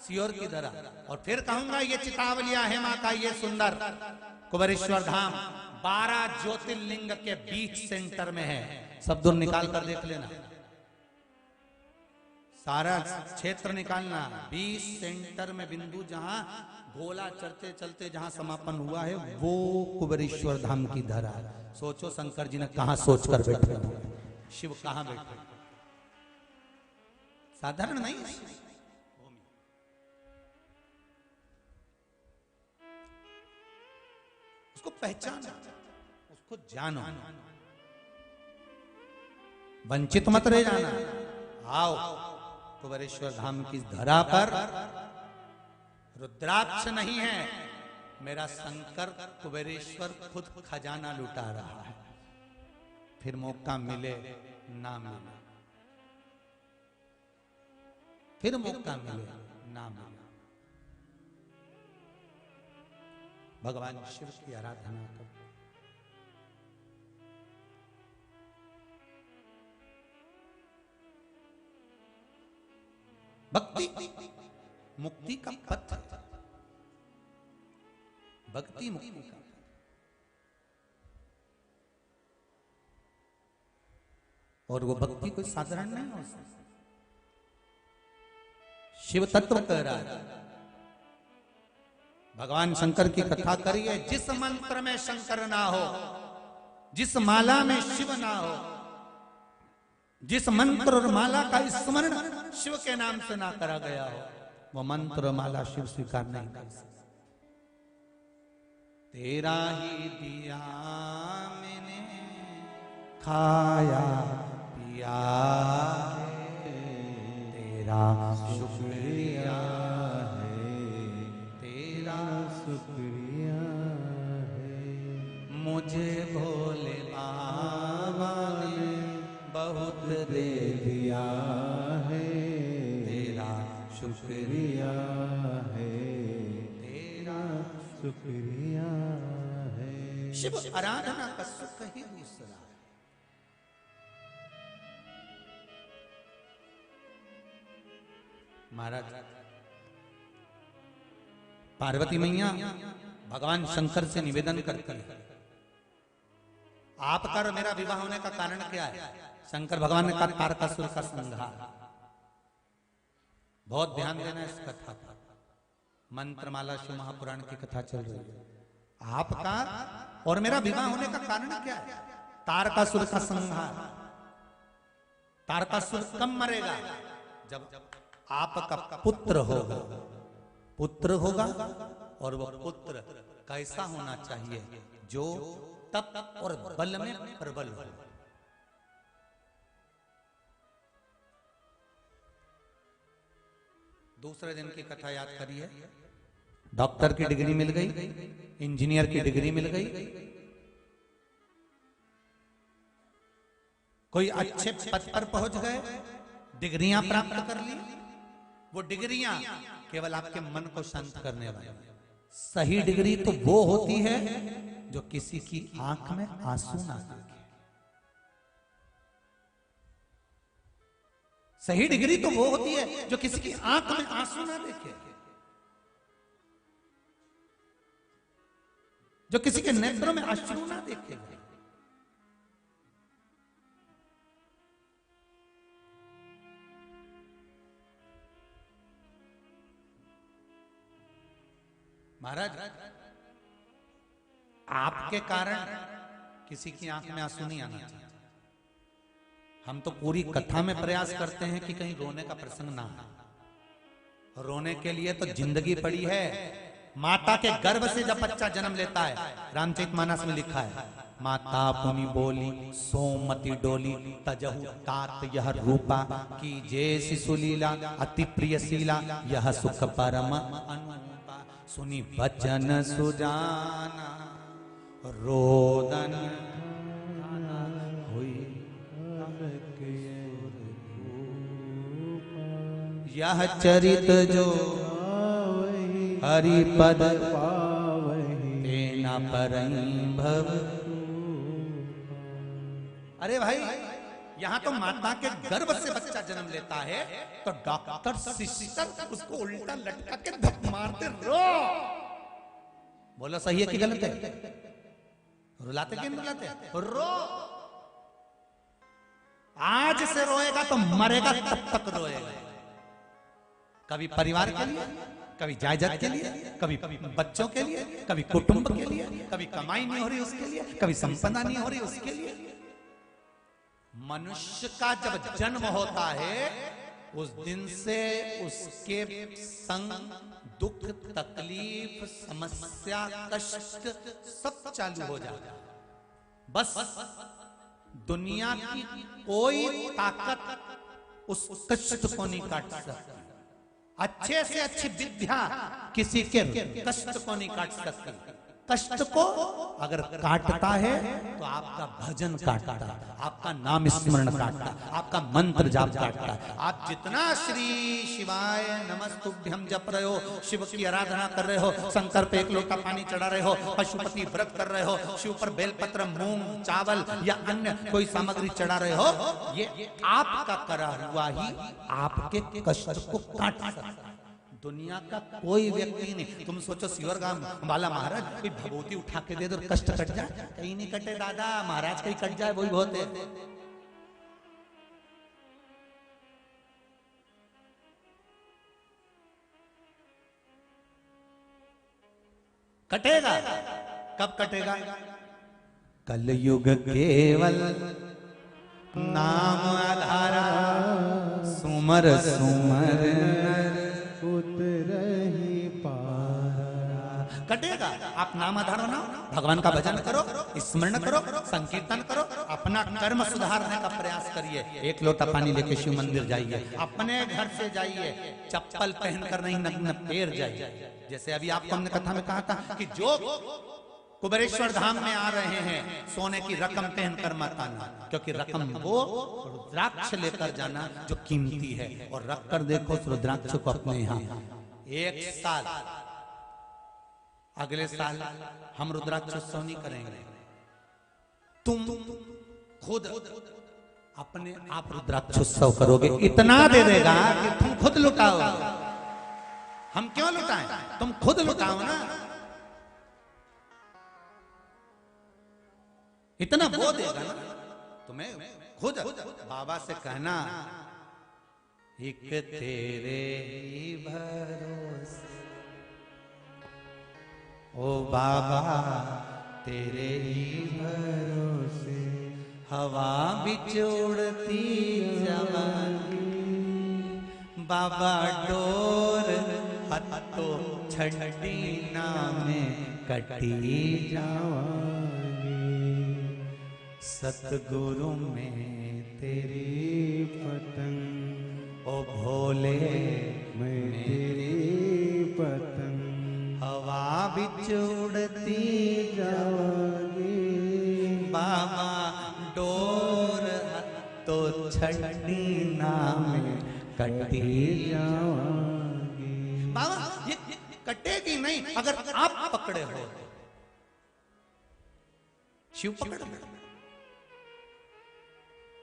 सीहोर की दरा, और फिर कहूंगा ये चितावलिया हेमा का ये सुंदर कुबेरेश्वर धाम 12 ज्योतिर्लिंग के बीच सेंटर में है। सब दूर निकाल कर देख लेना, सारा क्षेत्र निकालना। 20 सेंटर में बिंदु जहां गोला चलते चलते जहां समापन हुआ है वो कुबेरेश्वर धाम की धरा। सोचो शंकर जी ने कहां सोच कर बैठे, शिव कहां बैठे, साधारण नहीं है। उसको पहचानो, उसको जानो, वंचित मत रह जाना। आओ कुबेरेश्वर धाम की धरा पर रुद्राक्ष नहीं है, मेरा शंकर कुबेरेश्वर खुद खजाना लुटा रहा है। फिर मौका मिले ना मिले, फिर मौका मिले ना मिले, भगवान शिव की आराधना करो। भक्ति मुक्ति का पथ है, भक्ति मुक्ति का। और वो भक्ति कोई साधारण नहीं हो सकती। शिव तत्व कह रहा है, भगवान शंकर की कथा करिए। जिस मंत्र में शंकर ना हो, जिस माला में शिव ना हो, जिस मंत्र और माला का स्मरण शिव के नाम से ना करा गया हो, वो मंत्र और माला शिव स्वीकार नहीं कर सकता। तेरा ही दिया मैंने खाया पिया, तेरा शुक्रिया है, तेरा शुक्रिया है। मुझे भोले बाबा ने बहुत दे दिया है, तेरा शुक्रिया है, तेरा शुक्रिया है। शिव आराधना का सुख ही दूसरा है। महाराज पार्वती मैया भगवान शंकर से निवेदन करती है, आपका और मेरा विवाह होने का कारण क्या है? शंकर भगवान ने कहा तारकासुर का संहार। बहुत ध्यान देना इस कथा पर, मंत्रमाला शिव महापुराण की कथा चल रही है। आपका और मेरा विवाह होने का कारण क्या है? तारकासुर का संहार। तारकासुर कब मरेगा? जब आपका पुत्र होगा। पुत्र होगा, और वो पुत्र कैसा होना चाहिए? जो तप और बल में प्रबल हो। दूसरे दिन की कथा याद करिए। डॉक्टर की डिग्री मिल गई, इंजीनियर की डिग्री मिल गई, कोई अच्छे पद पर पहुंच गए, डिग्रियां प्राप्त कर ली। वो डिग्रियां केवल आपके मन को शांत करने वाली। सही डिग्री तो वो होती है जो किसी की आंख में आंसू ना देखे। सही डिग्री तो वो होती है जो किसी की आंख में आंसू ना देखे, जो किसी के नेत्रों में अश्रु ना देखे। महाराज आपके कारण किसी की आंख में आंसू नहीं आना चाहिए। हम तो पूरी कथा में प्रयास करते हैं कि कहीं रोने का प्रसंग ना हो। रोने के लिए तो जिंदगी पड़ी है। माता के गर्भ से जब बच्चा जन्म लेता है, रामचरितमानस में लिखा है, माता पुनि बोली सोमति डोली तजहु तात यह रूपा की जैसी सुलीला अति प्रिय शीला यह सुख परम अनुपा। सुनी बचन सुजाना रोदन हुई यह चरित जो हरिपद तेना परई भव। अरे भाई, यहाँ तो माता के गर्भ से बच्चा जन्म लेता है तो डॉक्टर सिस्टर उसको उल्टा लटका के धक मारते रो। बोलो सही है कि गलत है? रुलाते कि नहीं रुलाते? रो। आज से रोएगा तो मरेगा तब तक रोएगा। कभी परिवार के लिए, कभी जायदाद के लिए, कभी बच्चों के लिए, कभी कुटुंब के लिए, कभी कमाई नहीं हो रही उसके लिए, कभी संपदा नहीं हो रही उसके लिए। मनुष्य का जब जन्म होता है उस दिन से उसके संग दुख, तकलीफ, समस्या, कष्ट सब चालू हो जाता है। बस दुनिया की कोई ताकत उस कष्ट को नहीं काट सकती। अच्छे से अच्छी विद्या किसी के कष्ट को नहीं काट सकती। कष्ट को अगर काटता है तो आपका भजन काटता है, आपका नाम स्मरण काटता है, आपका मंत्र जाप काटता है। आप जितना श्री शिवाय नमस्तुभ्यम जप रहे हो, शिव की आराधना कर रहे हो, शंकर पे एक लोटा पानी चढ़ा रहे हो, पशुपति व्रत कर रहे हो, शिव पर बेलपत्र, मूंग, चावल या अन्य कोई सामग्री चढ़ा रहे हो, ये आपका करा हुआ ही आपके कष्ट को काट सकता है। दुनिया का कोई व्यक्ति नहीं। तुम सोचो शिवर गांव वाला महाराज कोई भभूति उठा के दे दो कष्ट कट जाए? कहीं नहीं कटे दादा, महाराज कहीं कट जाए वही बहुत है। कटेगा। कब कटेगा? कलयुग केवल नाम आधारा, सुमर सुमर कटेगा। आप नाम आधार बनाओ, भगवान का भजन करो, स्मरण करो, संकीर्तन करो, अपना कर्म सुधारने का प्रयास करिए। एक लोटा पानी लेके शिव मंदिर जाइए, अपने घर से जाइए, चप्पल पहनकर नहीं, नग्न पैर जाइए। जैसे अभी आपको हमने कथा में कहा था कि जो कुबेरेश्वर धाम में आ रहे हैं सोने की रकम पहनकर मत आना, क्योंकि रकम वो रुद्राक्ष लेकर जाना जो कीमती है। और रख कर देखो उस रुद्राक्ष को अपने यहाँ। एक साल, अगले साल हम रुद्राक्षोत्सव नहीं करेंगे, तुम खुद अपने आप रुद्राक्षोत्सव करोगे। इतना दे देगा कि तुम खुद लुटाओगे। हम क्यों लुटाएं? तुम खुद लुटाओ ना। इतना वो देगा ना तुम्हें। खुद बाबा से कहना, एक तेरे ही भरोसे ओ बाबा तेरे ही भरोसे, हवा बिच उड़ती जवानी, बाबा डोर हत्तो छड़ी नामे कटी जावानी, सतगुरु में तेरी पतंग, ओ भोले मैं तेरी पतंग, हवा बिच उड़ती जावानी, बाबा डोर हत्तो छड़ी नामे कटी जावानी। बाबा ये कटेगी नहीं अगर आप पकड़े हो। शिव पकड़ में।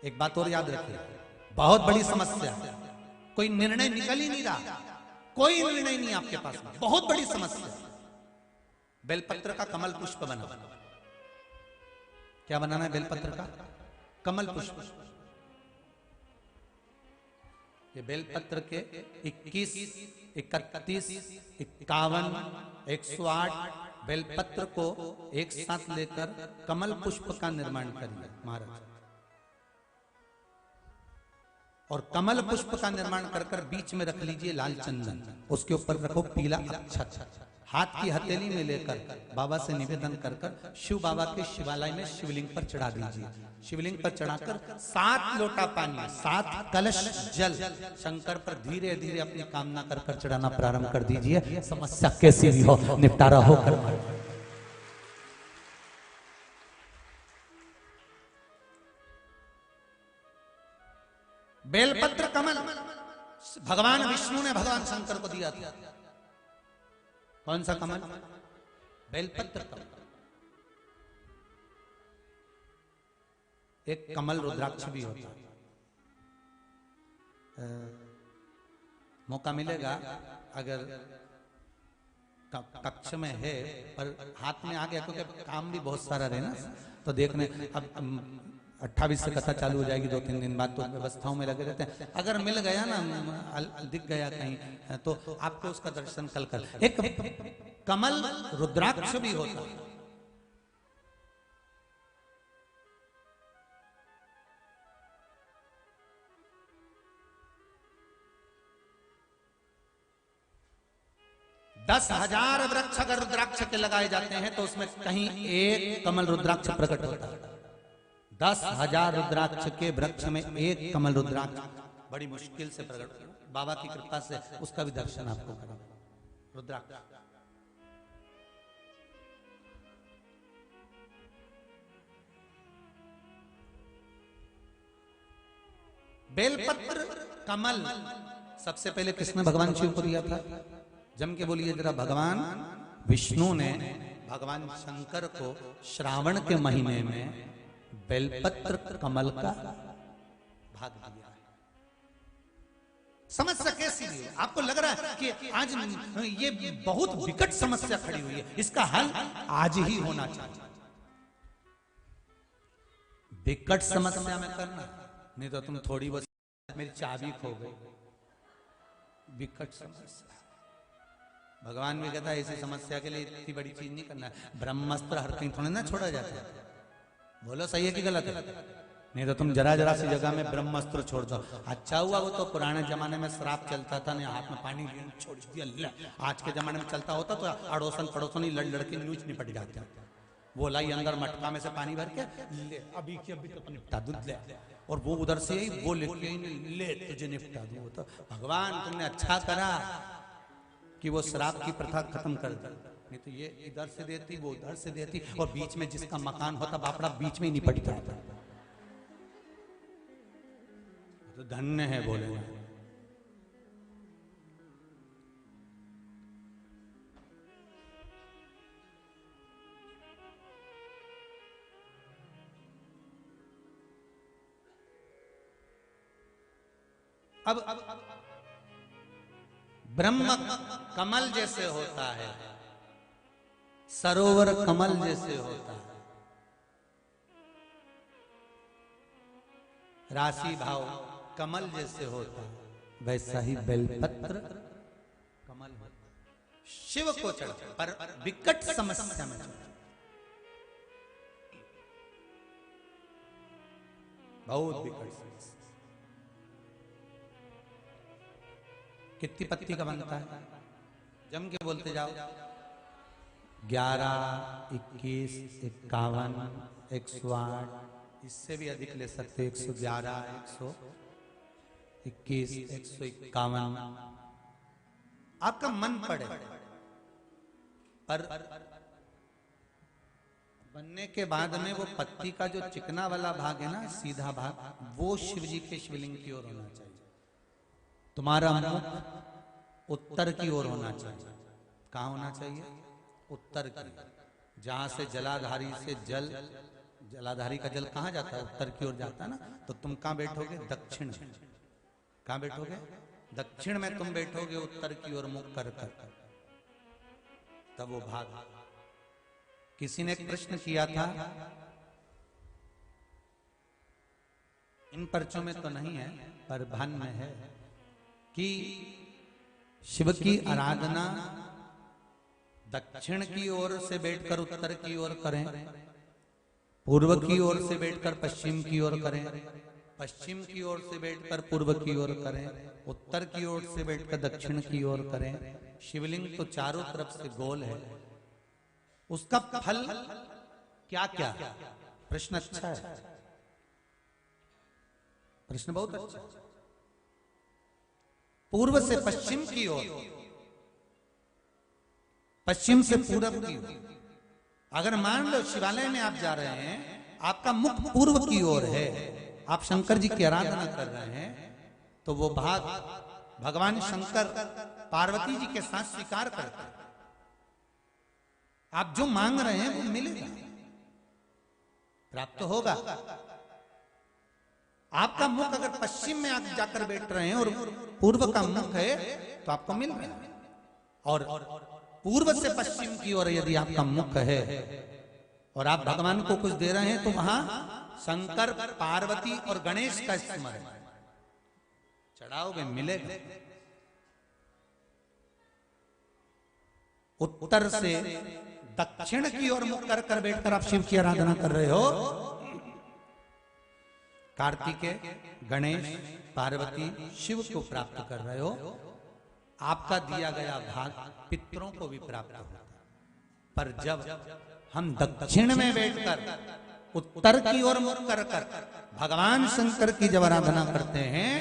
एक बात और याद रखिए, बहुत बड़ी समस्या, कोई निर्णय निकल ही नहीं रहा, कोई निर्णय नहीं आपके पास में, बहुत बड़ी समस्या। बेलपत्र का कमल पुष्प बना। क्या बनाना है? बेलपत्र का कमल पुष्प। ये बेलपत्र के 21, 31, 51, 108 बेलपत्र को एक साथ लेकर कमल पुष्प का निर्माण करिए महाराज। और कमल पुष्प का निर्माण कर बीच में रख लीजिए लाल चंदन, उसके ऊपर रखो पीला अक्षत, हाथ की हथेली में लेकर बाबा से निवेदन कर कर शिव बाबा के शिवालय में शिवलिंग पर चढ़ा दीजिए। शिवलिंग पर चढ़ाकर 7 लोटा पानी, 7 कलश जल शंकर पर धीरे धीरे अपनी कामना कर कर चढ़ाना प्रारंभ कर दीजिए। समस्या कैसी भी हो निपटारा होकर बेलपत्र कमल भगवान विष्णु ने भगवान शंकर को दिया था। कौन सा कमल? बेलपत्र कमल। एक कमल रुद्राक्ष भी होता है। मौका मिलेगा अगर कक्ष में है पर हाथ में आ गया क्योंकि काम भी बहुत सारा रहना तो देखने। अब 28 से कथा चालू हो जाएगी 2-3 दिन बाद, तो व्यवस्थाओं में लगे रहते हैं। अगर मिल गया ना, दिख गया कहीं तो आपको उसका दर्शन कल कर। एक कमल रुद्राक्ष भी होता है। दस 10,000 वृक्ष अगर रुद्राक्ष के लगाए जाते हैं तो उसमें कहीं एक कमल रुद्राक्ष प्रकट होता है। 10,000 रुद्राक्ष के वृक्ष में एक कमल रुद्राक्ष बड़ी मुश्किल से प्रकट, बाबा की कृपा से उसका भी दर्शन आपको करें। रुद्राक्ष बेलपत्र कमल सबसे पहले किसने भगवान शिव को दिया था? जम के बोलिए जरा। भगवान विष्णु ने भगवान शंकर को श्रावण के महीने में बेलपत्र कमल का भाग दिया। समस्या कैसी है? आपको लग रहा है कि आज ये बहुत विकट समस्या खड़ी हुई है, इसका हल आज ही होना चाहिए। विकट समस्या में करना, नहीं तो तुम थोड़ी बहुत मेरी चाबी खो गई। विकट समस्या भगवान भी कहता है ऐसी समस्या के लिए इतनी बड़ी चीज नहीं करना है। ब्रह्मास्त्र हर कहीं थोड़े ना छोड़ा जाता है। बोलो सही है कि गलत है? नहीं तो तुम जरा जरा सी जगह में ब्रह्मास्त्र छोड़ दो। अच्छा हुआ वो तो पुराने जमाने में श्राप चलता था, नहीं हाथ में पानी छोड़ दिया। आज के जमाने में चलता होता तो अड़ोसन पड़ोसन ही लड़ लड़के न्यूच निपट जाते। वो लाई अंदर मटका में से पानी भर के ले, अभी की अभी तो निपटा दूध ले, और वो उधर से ही वो लेके ले तुझे निपटा दूं। तो भगवान तुमने अच्छा करा कि वो श्राप की प्रथा खत्म कर दी, नहीं तो ये इधर से देती वो उधर से देती, और बीच में जिसका मकान होता बापड़ा बीच में ही निपट जाता। तो धन्य है बोले। अब ब्रह्म कमल जैसे होता है, सरोवर कमल जैसे होता है, राशि भाव कमल जैसे होता है, वैसा ही बेलपत्र कमल शिव को चढ़ा पर विकट समस्या में चढ़ा। बहुत विकट समस्या। कितनी पत्ती का बनता है? जम के बोलते जाओ। 11, 21, 51, 108, इससे भी अधिक ले सकते। 111, 121, 151, आपका मन पड़े। पर बनने के बाद में वो पत्ती का जो चिकना वाला भाग है ना, सीधा भाग, वो शिव जी के शिवलिंग की ओर होना चाहिए। तुम्हारा मुख उत्तर की ओर होना चाहिए। कहाँ होना चाहिए? उत्तर की। जहां से जलाधारी से जलाधारी का जल कहाँ जाता है? उत्तर की ओर जाता है ना। तो तुम कहाँ बैठोगे? दक्षिण में। कहाँ बैठोगे? दक्षिण में तुम बैठोगे, उत्तर की ओर मुख कर कर। तब वो भाग। किसी ने एक प्रश्न किया था, इन पर्चों में तो नहीं है पर भान में है, कि शिव की आराधना दक्षिण की ओर से बैठकर उत्तर की ओर करें, पूर्व की ओर से बैठकर पश्चिम की ओर करें, पश्चिम की ओर से बैठकर पूर्व की ओर करें, उत्तर की ओर से बैठकर दक्षिण की ओर करें, शिवलिंग तो चारों तरफ से गोल है, उसका फल क्या क्या? प्रश्न अच्छा है, प्रश्न बहुत अच्छा है। पूर्व से पश्चिम की ओर, पश्चिम से पूरब की ओर। अगर मान लो शिवालय में आप जा रहे हैं, आपका मुख पूर्व की ओर है, आप शंकर जी की आराधना कर रहे हैं, तो वो भाग भगवान शंकर पार्वती जी के साथ स्वीकार करते हैं। आप जो मांग रहे हैं वो मिलेगा, प्राप्त होगा। आपका मुख अगर पश्चिम में आप जाकर बैठ रहे हैं और पूर्व का मुख है तो आपको मिल रहा है। और पूर्व से पश्चिम की ओर यदि आपका मुख है और आप भगवान को कुछ दे रहे हैं तो वहां शंकर, पार्वती और गणेश का स्मरण चढ़ाओगे, मिलेगा। उत्तर से दक्षिण की ओर मुख कर कर बैठकर आप शिव की आराधना कर रहे हो, कार्तिकेय, गणेश, पार्वती, शिव को प्राप्त कर रहे हो, आपका दिया गया भाग पितरों को भी प्राप्त होता। पर जब हम दक्षिण में बैठकर उत्तर की ओर मुख कर कर भगवान शंकर की जब आराधना करते हैं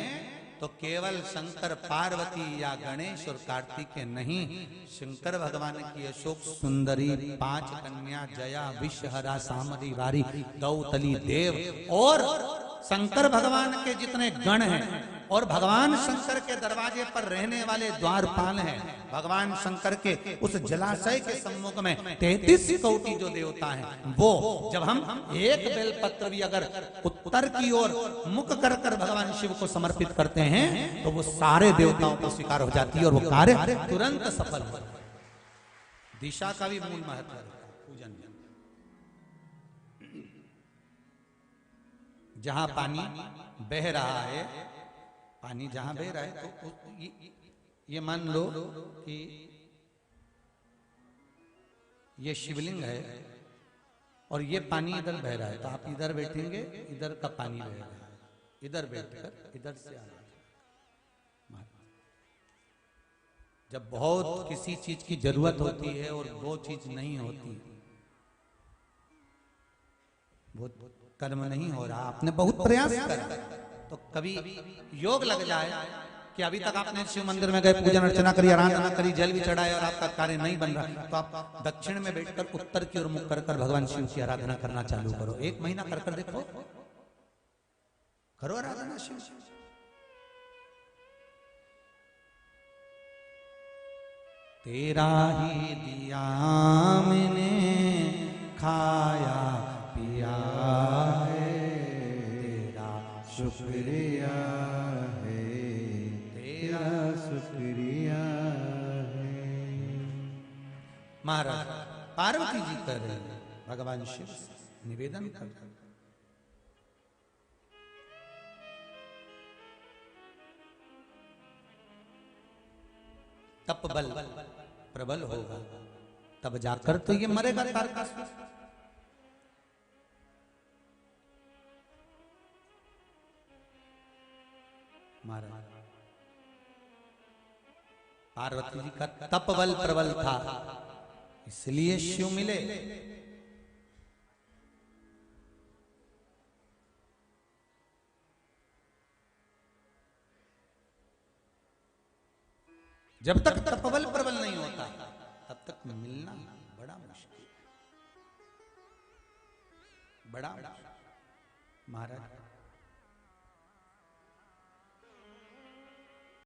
तो केवल शंकर, पार्वती या गणेश और कार्तिकेय नहीं, शंकर भगवान की अशोक सुंदरी, 5 कन्या, जया, विषहरा, सामरी, वारी, दौतली, देव और शंकर भगवान के जितने गण हैं और भगवान शंकर के दरवाजे पर रहने वाले द्वारपाल हैं, भगवान शंकर के उस जलाशय के सम्मुख में 33 कोटि जो देवता हैं, वो जब हम एक बेलपत्र भी अगर उत्तर की ओर मुख कर कर भगवान शिव को समर्पित करते हैं तो वो सारे देवताओं को स्वीकार हो जाती है और वो कार्य तुरंत सफल हो। दिशा का भी मूल महत्व है पूजन। जहां पानी बह रहा है, पानी जहां बह रहा है तो ये मान लो कि ये शिवलिंग है और ये पानी इधर बह रहा है, तो आप इधर बैठेंगे, इधर का पानी बह रहा है, इधर बैठकर इधर से आ रहा है। जब बहुत किसी चीज की जरूरत होती है और वो चीज नहीं होती, वो कर्म नहीं हो रहा, आपने बहुत प्रयास करा, तो कभी योग लग जाए कि अभी तक आपने शिव मंदिर में गए, पूजन अर्चना करी, आराधना करी, जल भी चढ़ाए और आपका कार्य नहीं बन रहा, तो आप दक्षिण में बैठकर उत्तर की ओर मुख कर कर भगवान शिव की आराधना करना चालू करो। 1 महीना कर कर देखो, करो आराधना शिव। तेरा ही दिया मैंने खाया पिया है, तेरा शुक्रिया है, तेरा शुक्रिया है। महाराज पार्वती जी कर रहे हैं, भगवान शिव से निवेदन कर रहे हैं। तप बल प्रबल होगा तब जाकर तो ये मरेगा तारकासुर। महाराज पार्वती जी का तप बल प्रबल था, इसलिए शिव मिले। जब तक तपबल प्रबल नहीं होता तब तक मिलना बड़ा मुश्किल, बड़ा महाराज